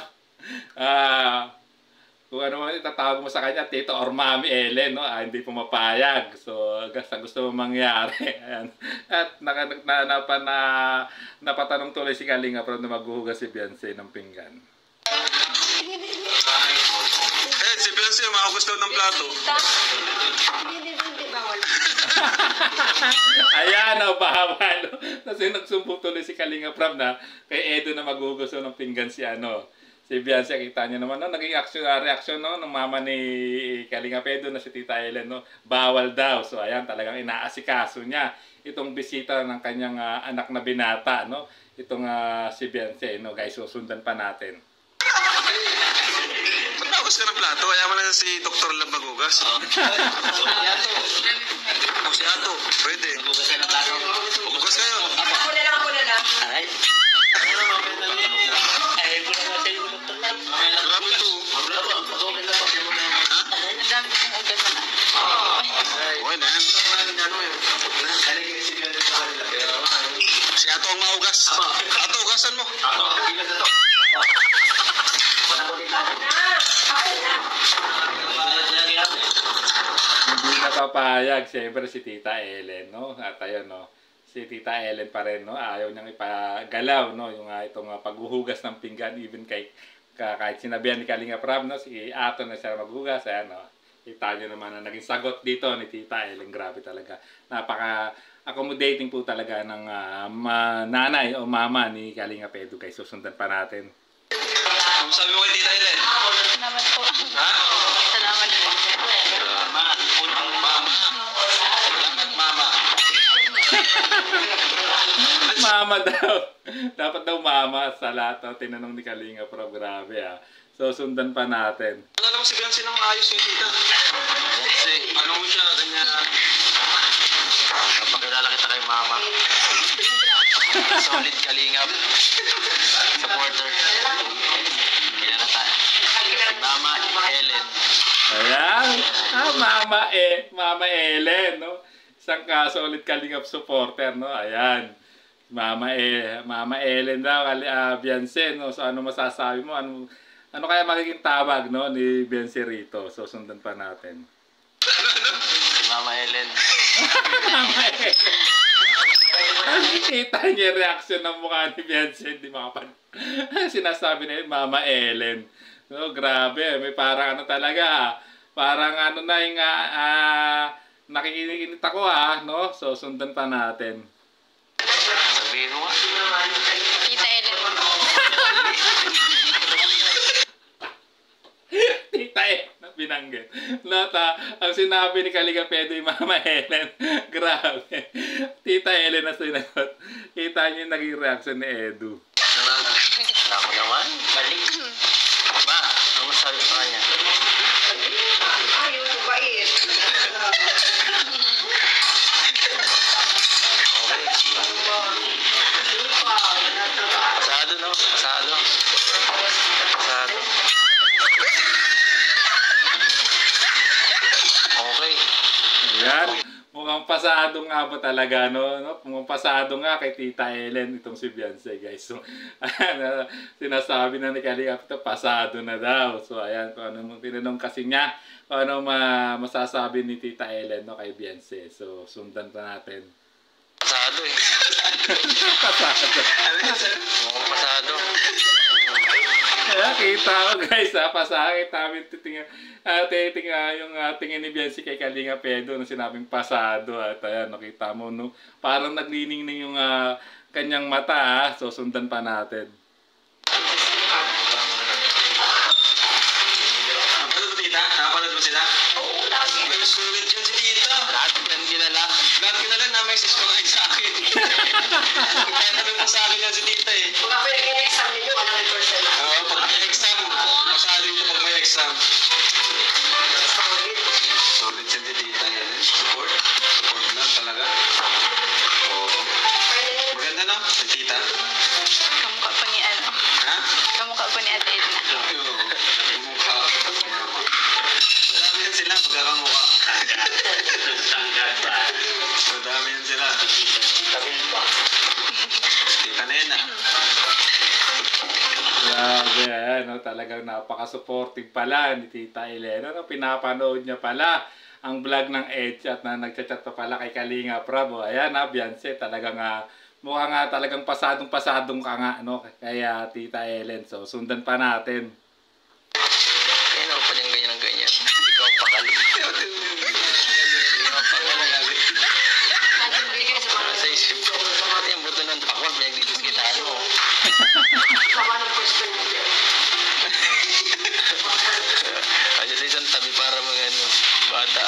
Kung ano man itatawag mo sa kanya, Tito or Mami Ellen, no? Hindi pumapayag. So, sa gusto mo mangyari. Ayan. At napatanong tuloy si Kalinga pero na maghuhugas si Beyonce ng pinggan. Si Beyonce, makagusto ng plato. Hindi, bawal. Ayan, bawal. Kasi nagsumbong tuloy si Kalinga Prab na kay Edo na maghuhugas ng pinggan si si Beyonce. Kita niyo naman, no? Naging reaction, no? Ng mama ni Kalinga Edo na si Tita Ellen, no? Bawal daw. So, ayan, talagang inaasikaso niya itong bisita ng kanyang anak na binata, no? Itong si Beyonce, no? Guys, susundan pa natin. Ba't nagugas ka ng plato? Kaya mo na si Dr. Lab magugas. Si Ato, pwede. Nagugas ka ng plato. Magugas kayo. Ako na lang. Aray. Ay, ko na kayo Dr. Lab. Grabe to. Ang dami kong ugasan. Okay na yan. Si Ato ang mahugas. Ato, hugasan mo. Hindi napapayag, siyempre si Tita Ellen, no? At ayun, no? Si Tita Ellen pa rin, no? Ayaw niyang ipagalaw, no? Yung itong paghuhugas ng pinggan, even kahit sinabihan ni Kalinga Prab, no? Si Ato na siya maghugas, ayan, no? Kita niyo naman na naging sagot dito ni Tita Ellen. Grabe talaga. Napaka-accommodating po talaga ng nanay o mama ni Kalinga Edu, guys. Susundan pa natin. Ano sabi mo kay Tita Ellen? Salamat po. Ha? Salamat po. Salamat, mama. Salamat, mama. Mama daw. Dapat daw mama sa lahat. No? Tinanong ni Kalinga Prab. Grabe, ha. So, sundan pa natin. Ano mo si Beyonce ng maayos yung tita? Kasi, ano mo siya, ganyan. Kapakilala kita kay mama. Solid Kalingap. Supporter. Hindi na tayo. Ayan. Mama Ellen, no? Isang solid Kalingap supporter, no? Ayan. Mama Ellen daw, Bianse, no? So, ano masasabi mo? Ano kaya magiging tawag, no, ni Bianse rito? So, sundan pa natin. Si Mama Ellen. Mama Ellen. Kita niya yung reaction ng mukha ni Bianse, hindi sinasabi niya, Mama Ellen. So, grabe, may parang ano talaga, parang ano na yung nakikinig ako no? So, sundan pa natin. Sabihin mo nga. Tita Ellen. Tita binanggit. Nota, ang sinabi ni Kalingap Edu yung Mama Ellen. Grabe. Tita Ellen na sinagot. Kita niyo yung naging reaction ni Edu. Ako naman. Balik. Ma, ano masabi sa kanya? Ayun, bait. Okay. Pasado, no? Pasado. Pasado. Okay. Ayan. Mukhang pasado nga ba talaga, no? Mukhang pasado nga kay Tita Ellen itong si Bianse, guys. So, ayan, sinasabi na ni Kalingap ito, pasado na daw. So, ayan, kung ano tinanong kasi niya, kung ano masasabi ni Tita Ellen, no, kay Bianse. So, sundan pa natin. Pasado eh. Pasado. Mukhang pasado. Kaya kita ko, guys, pasakit namin titingnan yung tingin ni Bianse kay Kalingap Edu na sinabing pasado. At ayan, nakita mo, no? Parang naglining na yung kanyang mata, So, sundan pa natin. Napanood mo, tita? Napanood mo sila? Oo, lagi. May sulit yun si tita. Lahat yan kilala. Lahat kilala na message ko ngayon sa akin. Kaya namin po sa akin yan si tita eh. Kung ako yung exam ninyo, 100% lang. Oo, pag may exam, masyado ito pag may exam. Solid. Solid yan si tita yan. Support. Support lang talaga. Oo. Maganda no? Si tita. Kamukha pa ni ano. Ha? Kamukha pa ni Ate Edna. Oo. Mukha. Madami yan sila. Magkakamukha. Madami yan sila. Tita Nena. Grabe, ayan, no? Talagang napaka-supportive pala ni Tita Elena. No? Pinapanood niya pala ang vlog ng Edchat na nagchat-chat pa pala kay Kalingap Rab. Ayan, Bianse, talagang mukha nga talagang pasadong-pasadong ka nga, no? Kaya Tita Ellen. So, sundan pa natin. Ayun ako pa niyang ganyan ang ganyan. Hindi ko ang pakali. Hindi ko ang pakali. Nagbibigay sa mga Sa isip ko. Yung buto ng takot, pinagdidiskitaan mo. sama ng question nyo. Kaya sa isang tabi para mga bata.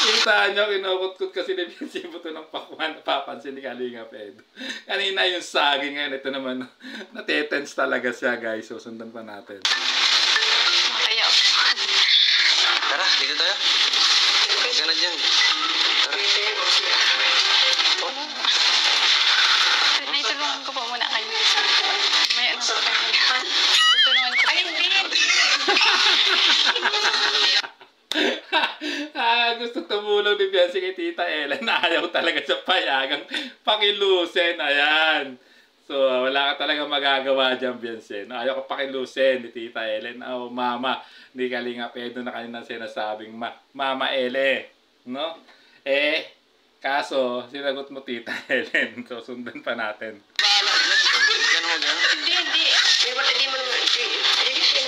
Kita nyo, kinukot-kot kasi ni Bianse yung buto ng pakwan. Napapansin ni Kalingap Edu. Kanina yung saging ngayon. Ito naman, natetense talaga siya, guys. So, sundan pa natin. Kaya, Tara, dito tayo. Huwag ka na dyan. Tara. naitulungan ko po muna kayo. May ano po kayo. Tutulungan ko. Ay, hindi. Gusto tumulong ni Bianse kay Tita Ellen na ayaw talaga sa payagang pakilusin. Ayan. So, wala ka talaga magagawa dyan, Bianse. No, ayaw ka pakilusin ni Tita Ellen. Oh, Mama, ni Kalingap Edu na kanina sinasabing Mama Ele. No? Kaso, sinagot mo Tita Ellen. So, sundan pa natin. Bahala dyan. Ganun mo dyan. Hindi. May ba't hindi mo naman.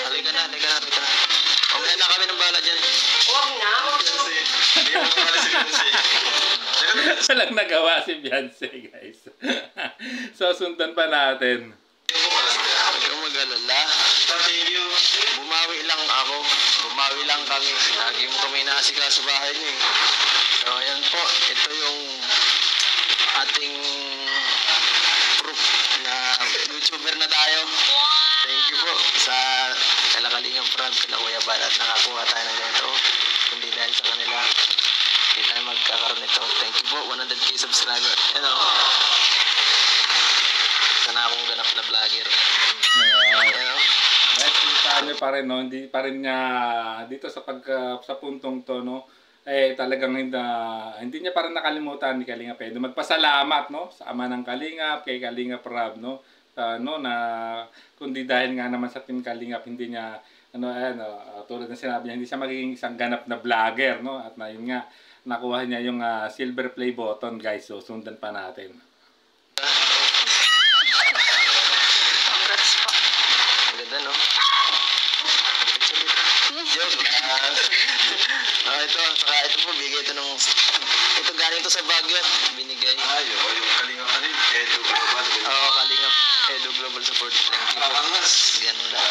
Halika na. Mamaya na kami ng bahala dyan. Huwag na. Hindi mo makakala si Bianse. Walang nagawa si Bianse, guys. So, sundan pa natin. Huwag kang mag-alala. Thank you. Bumawi lang ako. Bumawi lang kami. Lagi mo kami naasikaso sa bahay niyo eh. So, ayan po. Ito yung ating proof na YouTuber na tayo. Thank you po sa Kalakalingang Prab, kala Kuya Bal at nakakuha tayo ng ganito. Kundi dahil sa kanila, hindi tayo magkakaroon nito. Thank you po. 100k subscriber. Ano? Sana akong ganap na vlogger. Ayan. Ano? Guys, Tita kita nyo pa rin, no? Hindi pa rin niya dito sa sa puntong to, no? Eh talagang hindi niya pa rin nakalimutan ni Kalingap Edo. Magpasalamat, no? Sa ama ng Kalingap, kay Kalingap Rab, no? No, na kundi dahil nga naman sa Team Kalingap, hindi niya tulad ng sinabi niya, hindi siya magiging isang ganap na vlogger, no? At na yun nga, nakuha niya yung silver play button, guys. So sundan pa natin. Congrats po. Ang ganda, no? Joke lang. Ito, saka ito po, bigay ito nung... Ito galing to sa Baguio. Binigay. Yung Kalingap Edo Global. Oo, Kalingap Edo Global Support. Thank you. Pakangas. Ganda.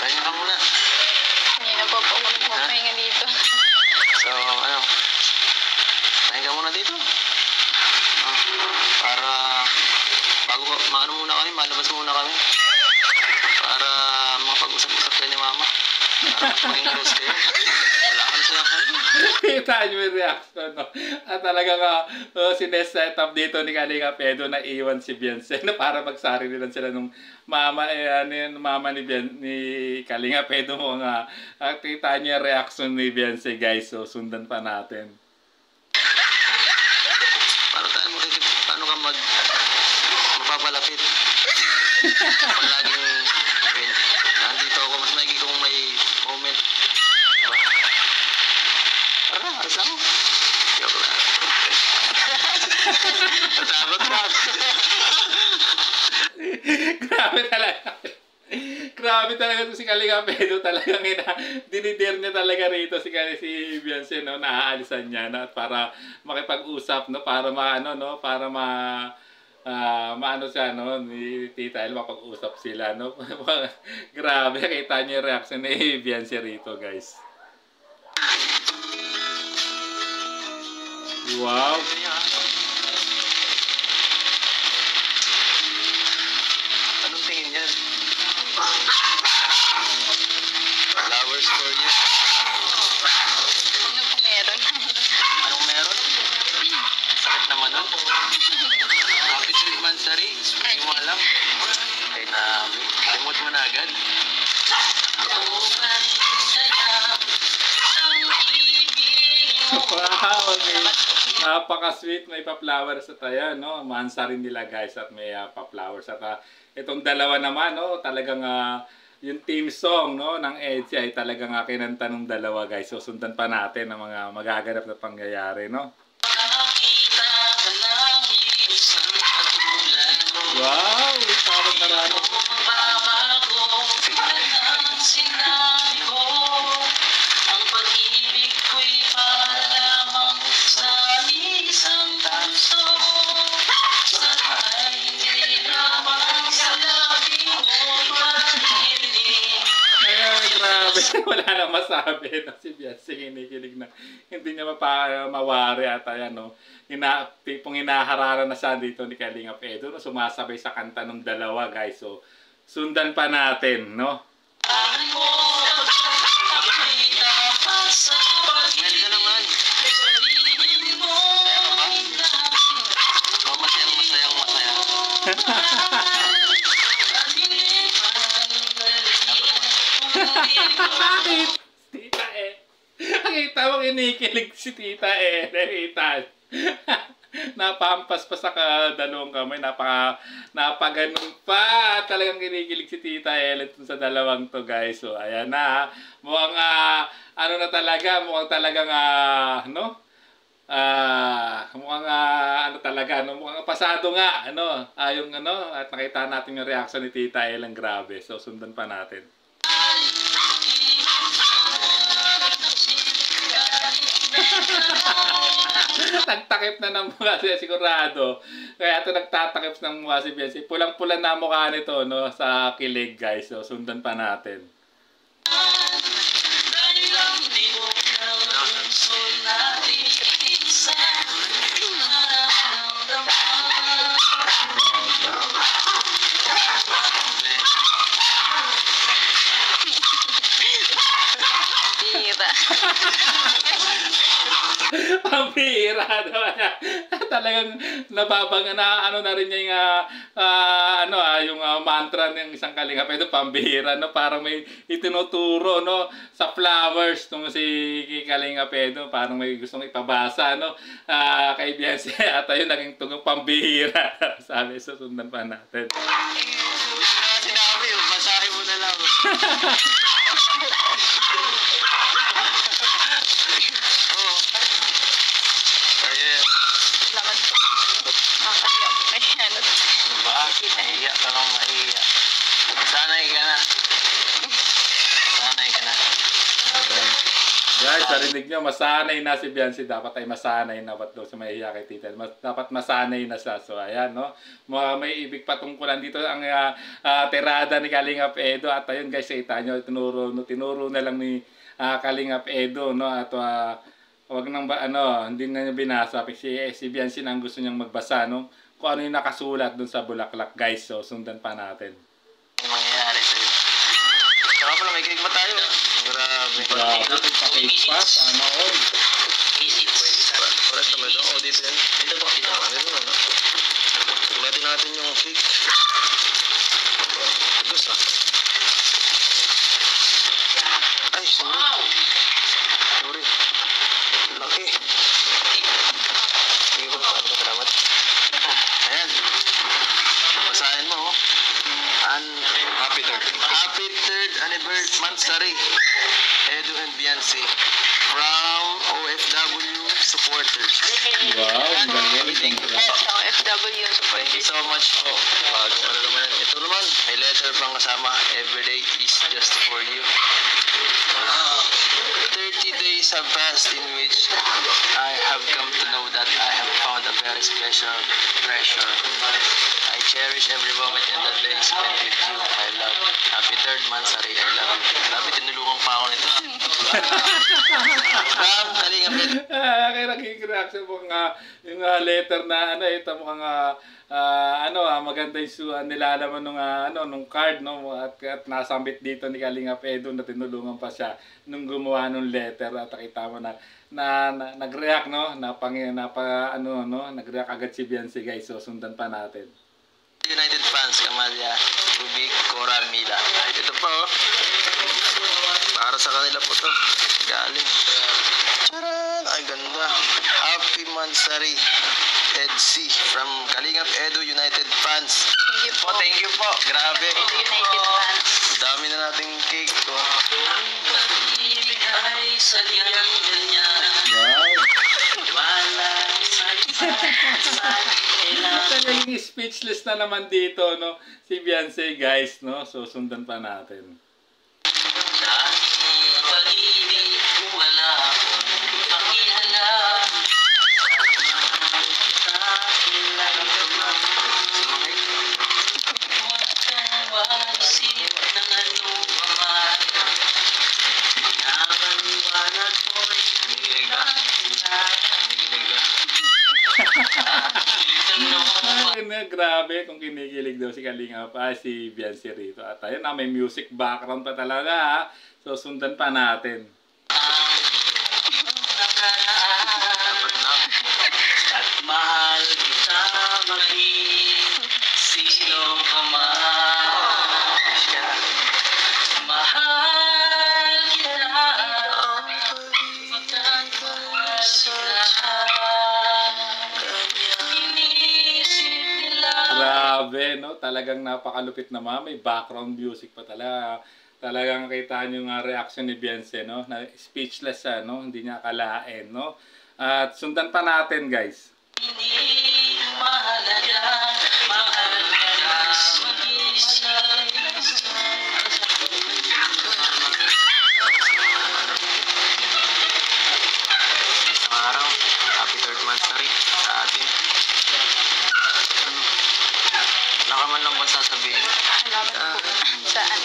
Pahinga ka muna. Hindi na po ako nagpapahinga dito. So, ano? Pahinga muna dito. Para bago maano muna kami, malabas muna kami. Para makapag-usap-usap kayo ni Mama. Para maging close kayo. Wala ka na silang kayo. Kita nyo yung reaction, no? At talagang sineset up dito ni Kalingap Edo na iwan si Beyonce, no? Para magsarili lang sila nung mama ni Kalingap Edo mo nga. At kita nyo yung reaction ni Beyonce, guys. So sundan pa natin. Paano ka mapapalapit? Pag laging nandito ako, mas maigi kung may moment. Diba? Tara, alis ako. Joke lang. Natakot ka. Grabe talaga. Grabe talaga to si Kalingap Edo. Talagang dinidir niya talaga rito si Beyonce, no? Naaalisan niya na para makipag-usap, no? Para maano, no? Para maano siya, no? Ni Tita El, mapag-usap sila, no? Grabe, kita niyo yung reaction ni Beyonce rito, guys. Wow. Anong tingin yan? Flowers for you. Ano po meron? Anong meron? Sakit naman nun. Happy 3 months na rin. Hindi mo alam. Ay na, limot mo na agad. Wow, okay. Napaka-sweet, may pa-flowers at ayan, no? Maansa rin nila, guys, at may pa-flowers. At itong dalawa naman, no? Talagang yung theme song, no, ng EDSA ay talagang kinanta ng dalawa, guys. So sundan pa natin ang mga magaganap na pangyayari, no? Wow! Parang marami. Grabe, wala na masabi, no? Si Beyonce kinikilig na hindi niya mawari at ayan, no? Tipong hinaharara na siya dito ni Kalingap Edo, no? Sumasabay sa kanta ng dalawa, guys. So sundan pa natin, no? Smell ka naman. Masaya ka ba? Oh, masaya. Bakit? Tita nakita mo kinikilig si Tita nakita. Napampas pa sa dalawang kamay, napaganon pa. Talagang kinikilig si Tita Ellen sa dalawang to, guys. So ayan na. Mukhang ano na talaga, mukhang talagang no? Mukhang ano talaga, no? Mukhang pasado nga, ano? Yung ano, at nakita natin yung reaction ni Tita Ellen, grabe. So sundan pa natin. Nagtakip na ng mukha siya, sigurado. Kaya ito nagtatakip ng mukha si Beyonce. Pulang-pulang na mukha nito, no, sa kilig, guys. So sundan pa natin. Pambihira naman. Talagang nababang na ano na rin niya yung yung mantra ng isang Kalingap Edo, pambihira, no? Parang may itinuturo, no? Sa flowers, nung si Kalingap Edo, parang may gustong ipabasa, no? Kay Biancy, at ayun, naging tugang pambihira. Sabi, susundan pa natin. Sinabi, basahin mo na lang. Oo. Ayan. Salamat po. Nakakaya po. Ayan. Ano ba? Mahiya ka lang, mahiya. Sanay ka na. Sanay ka na. Guys, narinig nyo, masanay na si Biancy. Dapat ay masanay na. Ba't daw sa mahihiya kay Tita? Dapat masanay na siya. So, ayan, no? May ibig patungkulan dito ang tirada ni Kalingap Edo. At ayun, guys, kita nyo, tinuro na lang ni Kalingap Edo, no? At wag nang hindi na niya binasa. Si Biancy na ang gusto niyang magbasa, no? Kung ano yung nakasulat dun sa bulaklak, guys. So, sundan pa natin. Ano mangyayari sa'yo? Saka pala, may cake ba tayo? Grabe. Grabe, nagpa-cake pa. Sana all. Easy, pwede sa akin. Correct naman ito. O, dito yan. Dito po, dito po. Dito naman. Sukulatin natin yung cake. Gusto ah. Ay, sorry. Wow! Sorry. Laki. Sige ko, salamat. Ayan. Basahin mo, oh. Happy third anniversary. Edo and Biancy. From OFW supporters. Wow, ang galing. Sa OFW support. Thank you so much po. Bagong ano naman. Ito naman, may letter pang kasama. Everyday is just for you. 30 days have passed in which I have come to know that I have found a very special treasure. I cherish every moment and the day spent with you. I love you. Happy third anniversary. I love you. Grabe, tinulungan pa ako nito. Kalingap Edo. Kaya naging-reaction mo yung letter na ito mukhang maganda yung nilalaman nung card, no? At nasambit dito ni Kalingap Edo na tinulungan pa siya nung gumawa ng letter. At nakita mo na nag-react, no? Nag-react agad si Biancy, guys. So sundan pa natin. United fans, Kamalia, Rubik, Cora, Mila. Ito pa, oh. Para sa kanila po to. Galing. Charan! Ay, ganda. Happy Mansari. Ed C. From Kalingap Edo United fans. Thank you po. Thank you po. Grabe. United fans. Dami na nating cake, oh. Pag-ibig ay sadyang ganyan. Wow! Wala sa kailangan. Naging speechless na naman dito, no? Si Biancy, guys, no? So sundan pa natin. Dahil pag-ibig wala pakihala. Huwag kang mag-isip ng anuman. Pinapaliwanag mo'y Kinikilig ka? Kinikilig ka? Grabe kung kinikilig daw si Kalingap si Biancy rito. At ayun na, may music background pa talaga, ha? So sundan pa natin. Dapat na. at mahal kita maging sino ka man. Wish ka na. Mahal kita inisip nila. Grabe, no? Talagang napakalupit naman. May background music pa talaga. Talagang kita nyo nga reaction ni Biancy, no? Na speechless siya, no? Hindi niya akalain, no? At sundan pa natin, guys. Hindi mahalaga, mahalaga mag-isip. Isang araw, happy third anniversary sa atin. Wala ka man lang ba sasabihin? Salamat po. Saan?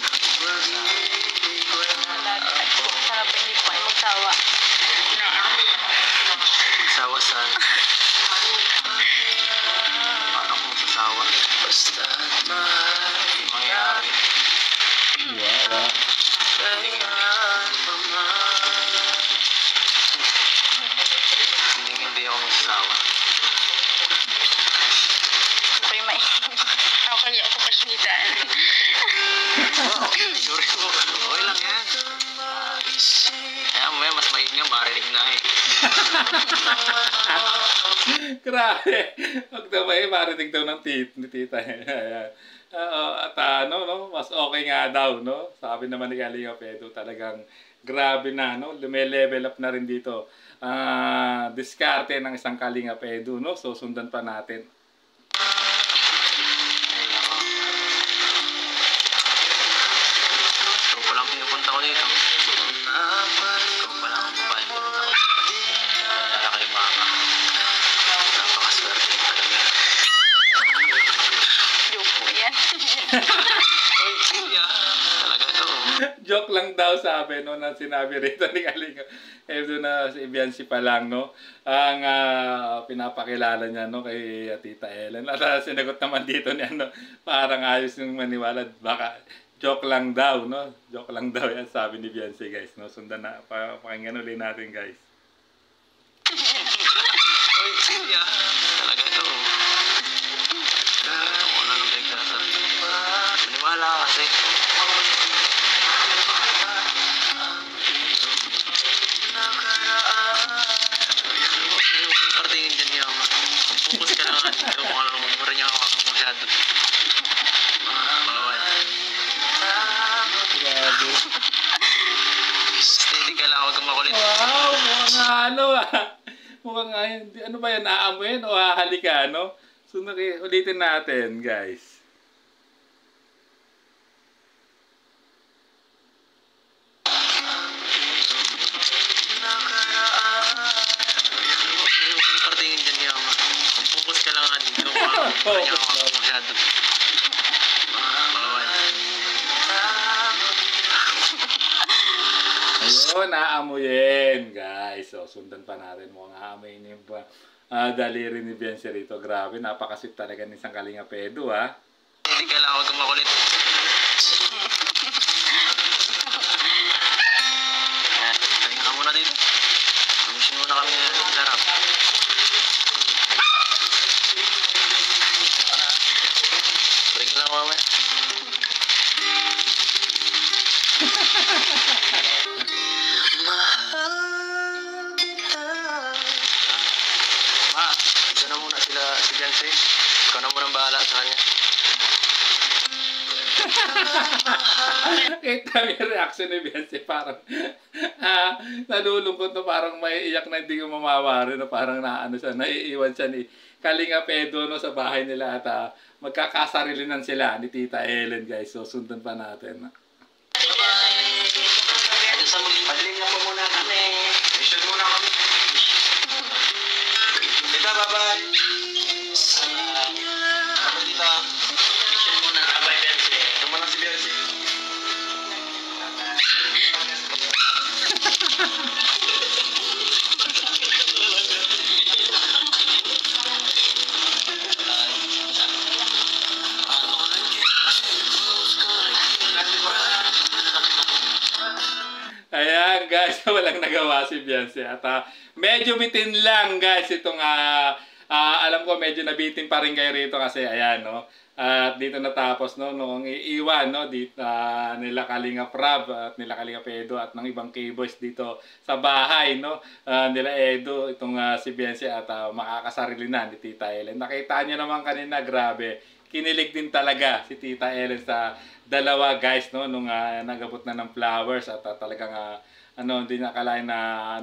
Lahat po. Sana po hindi po kayo magsawa. Sawa saan? Paano kung masasawa? Basta mahal. Hindi mangyayari. Wow, ah. Hindi ako masasawa. Okay, may. Pagalitan. Sorry po. Okay lang yan. Kaya mamaya mas maingat, marinig na eh. Grabe. Huwag daw ba marinig daw ng ni tita. Ayan. At no, mas okay nga daw, no? Sabi naman ni Kalinga Pedro, talagang grabe na, no? Lume-level up na rin dito. Diskarte ng isang Kalinga Pedro, no? So, sundan pa natin. Ito pa lang pinupunta ko dito. Ito pa lang ang babae pupunta ko dito. Kaya kay mama. Napakaswerte talaga. Joke po yan. Uy, kuya. Talaga to. Joke lang daw sabi, no? Na sinabi rito ni Kalinga Pedro na si Bianci pa lang, no? Ang pinapakilala niya, no? Kay Tita Ellen. At sinagot naman dito niya, no? Parang ayos yung maniwala. Baka joke lang daw, no? Joke lang daw yan, sabi ni Bianci, guys, no? Sundan na, pakinggan ulit natin, guys. Uy, kuya. Talaga to. Kung ano nang pinagsasabi. Maniwala ka kasi. Partingin dyan niya ako. Focus ka lang dito kung ano naman mo rin niya ako masyado. Bawal. Grabe. Steady ka lang, huwag kang makulit. Wow, mukhang nga ano mukhang nga yun. Ano ba yan, naamoyin o hahalika, no? So, ulitin natin, guys. Partingin dyan niya ako. Focus ka lang dito kung ano naman mo rin niya ako masyado. Bawal. Ayun, naamoyin, guys. So, sundan pa natin. Mukhang aamoyin yung daliri ni Bianci rito. Grabe, napakasweet talaga ni isang Kalinga Pedro, ha? Steady ka lang, huwag kang makulit. Tingin ka muna dito. Mission muna kami sa sarap. Ano? Break lang mamaya. Ma, ito na muna sila si Bianci. Ikaw na muna bahala sa kanya. Kita mo yung reaction ni Bianci, parang nalulungkot na parang may iyak na hindi ko mamawari na parang naano siya, naiiwan siya ni Kalinga Pedro, no, sa bahay nila at magkakasarilinan sila ni Tita Ellen, guys. So, sundan pa natin. Pagling na po muna kami. Mission muna kami. Tita, bye-bye. Ako, tita. Mission muna. Bye, Bensi. Ito mo lang si Bianci. Ayan, guys, walang nagawa si Bianci. At medyo bitin lang, guys, itong alam ko medyo nabitin pa rin kayo rito kasi ayan, no. At dito natapos, no, nung iiwan, no, dito nila Kalinga Prab at nila Kalinga Pedro at ng ibang K-boys dito sa bahay, no. Nila Edo, itong si Bianci at makakasarili na ni Tita Ellen. Nakita niyo naman kanina, grabe. Kinilig din talaga si Tita Ellen sa dalawa, guys, no, nung nagabot na ng flowers at talagang hindi nakalain na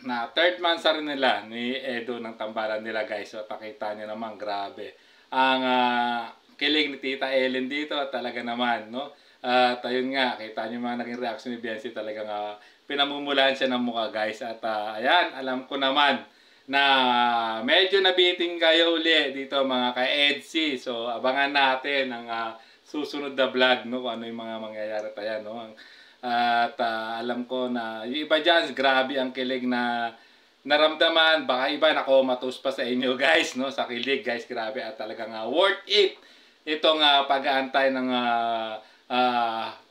na third month sa rin nila ni Edo ng tambalan nila, guys. So pakita niyo naman, grabe ang kilig ni Tita Ellen dito at talaga naman, no. At ayun nga, kita niyo mga naging reaction ni Bianci, talagang pinamumulaan siya ng mukha, guys. At ayan, alam ko naman na medyo nabiting kayo uli dito mga ka-EDC. So abangan natin ang susunod na vlog, no, kung ano yung mga mangyayari tayo, no. At alam ko na yung iba dyan, grabe ang kilig na naramdaman. Baka iba nakomatos pa sa inyo, guys, no, sa kilig, guys. Grabe, at talagang worth it itong pag-aantay ng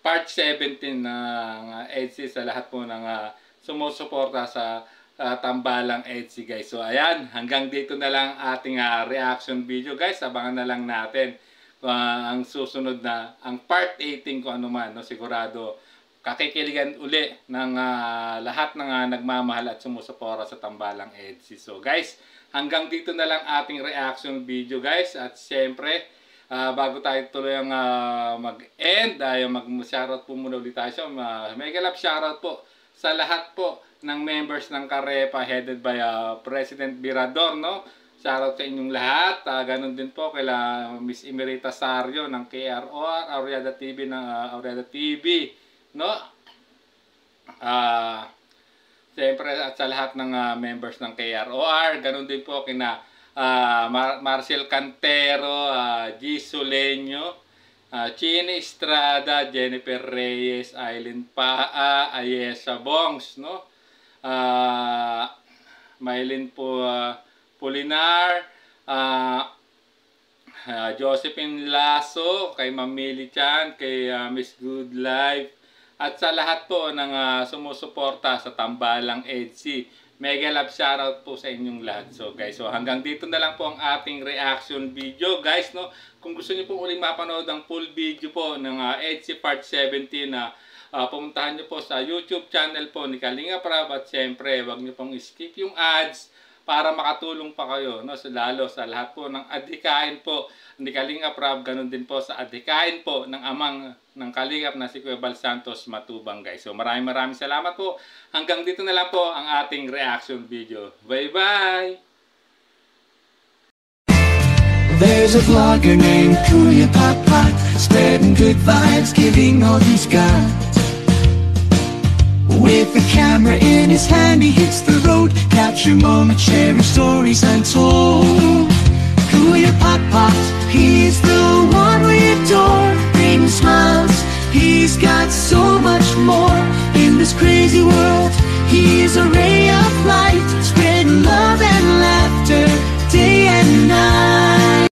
part 17 ng EDC sa lahat po ng sumusuporta sa tambalang EDC, guys. So ayan, hanggang dito na lang ating reaction video, guys. Abangan na lang natin ang susunod na, ang part 18 ko ano man, no, sigurado kakikiligan uli ng lahat ng nagmamahal at sumusuporta sa Tambalang EDSI. So guys, hanggang dito na lang ating reaction video guys. At siyempre, bago tayo tuloy ang mag-end, mag-shoutout po muna ulit tayo. Mega love shoutout po sa lahat po ng members ng Karepa headed by President Birador, no? Shoutout sa inyong lahat. Ganun din po kila Miss Emerita Sario ng KROR, Auriada TV ng Auriada TV, no? Siyempre at sa lahat ng members ng KROR, ganun din po kina Marcel Cantero, G. Soleño, Chini Estrada, Jennifer Reyes, Aileen Paa, Ayesha Bongs, no? Maylin po Pulinar, Josephine Lasso, kay Mamili Chan, kay Miss Good Life, at sa lahat po ng sumusuporta sa Tambalang EDSI. Mega love shoutout po sa inyong lahat. So guys, so hanggang dito na lang po ang ating reaction video guys, no? Kung gusto niyo po uling mapanood ang full video po ng EDSI Part 17 na pumuntahan niyo po sa YouTube channel po ni Kalinga Prab, at siyempre wag niyo pong skip yung ads para makatulong pa kayo, no? So, lalo sa lahat po ng adhikain po ni Kalinga Prab, ganun din po sa adhikain po ng amang ng Kalingap na si Kuya Bal Santos Matubang guys. So maraming salamat po. Hanggang dito na lang po ang ating reaction video. Bye bye! There's a vlogger named Kuya Papa, spreading good vibes, giving all he's got. With the camera in his hand, he hits the road, capture moments, sharing stories untold.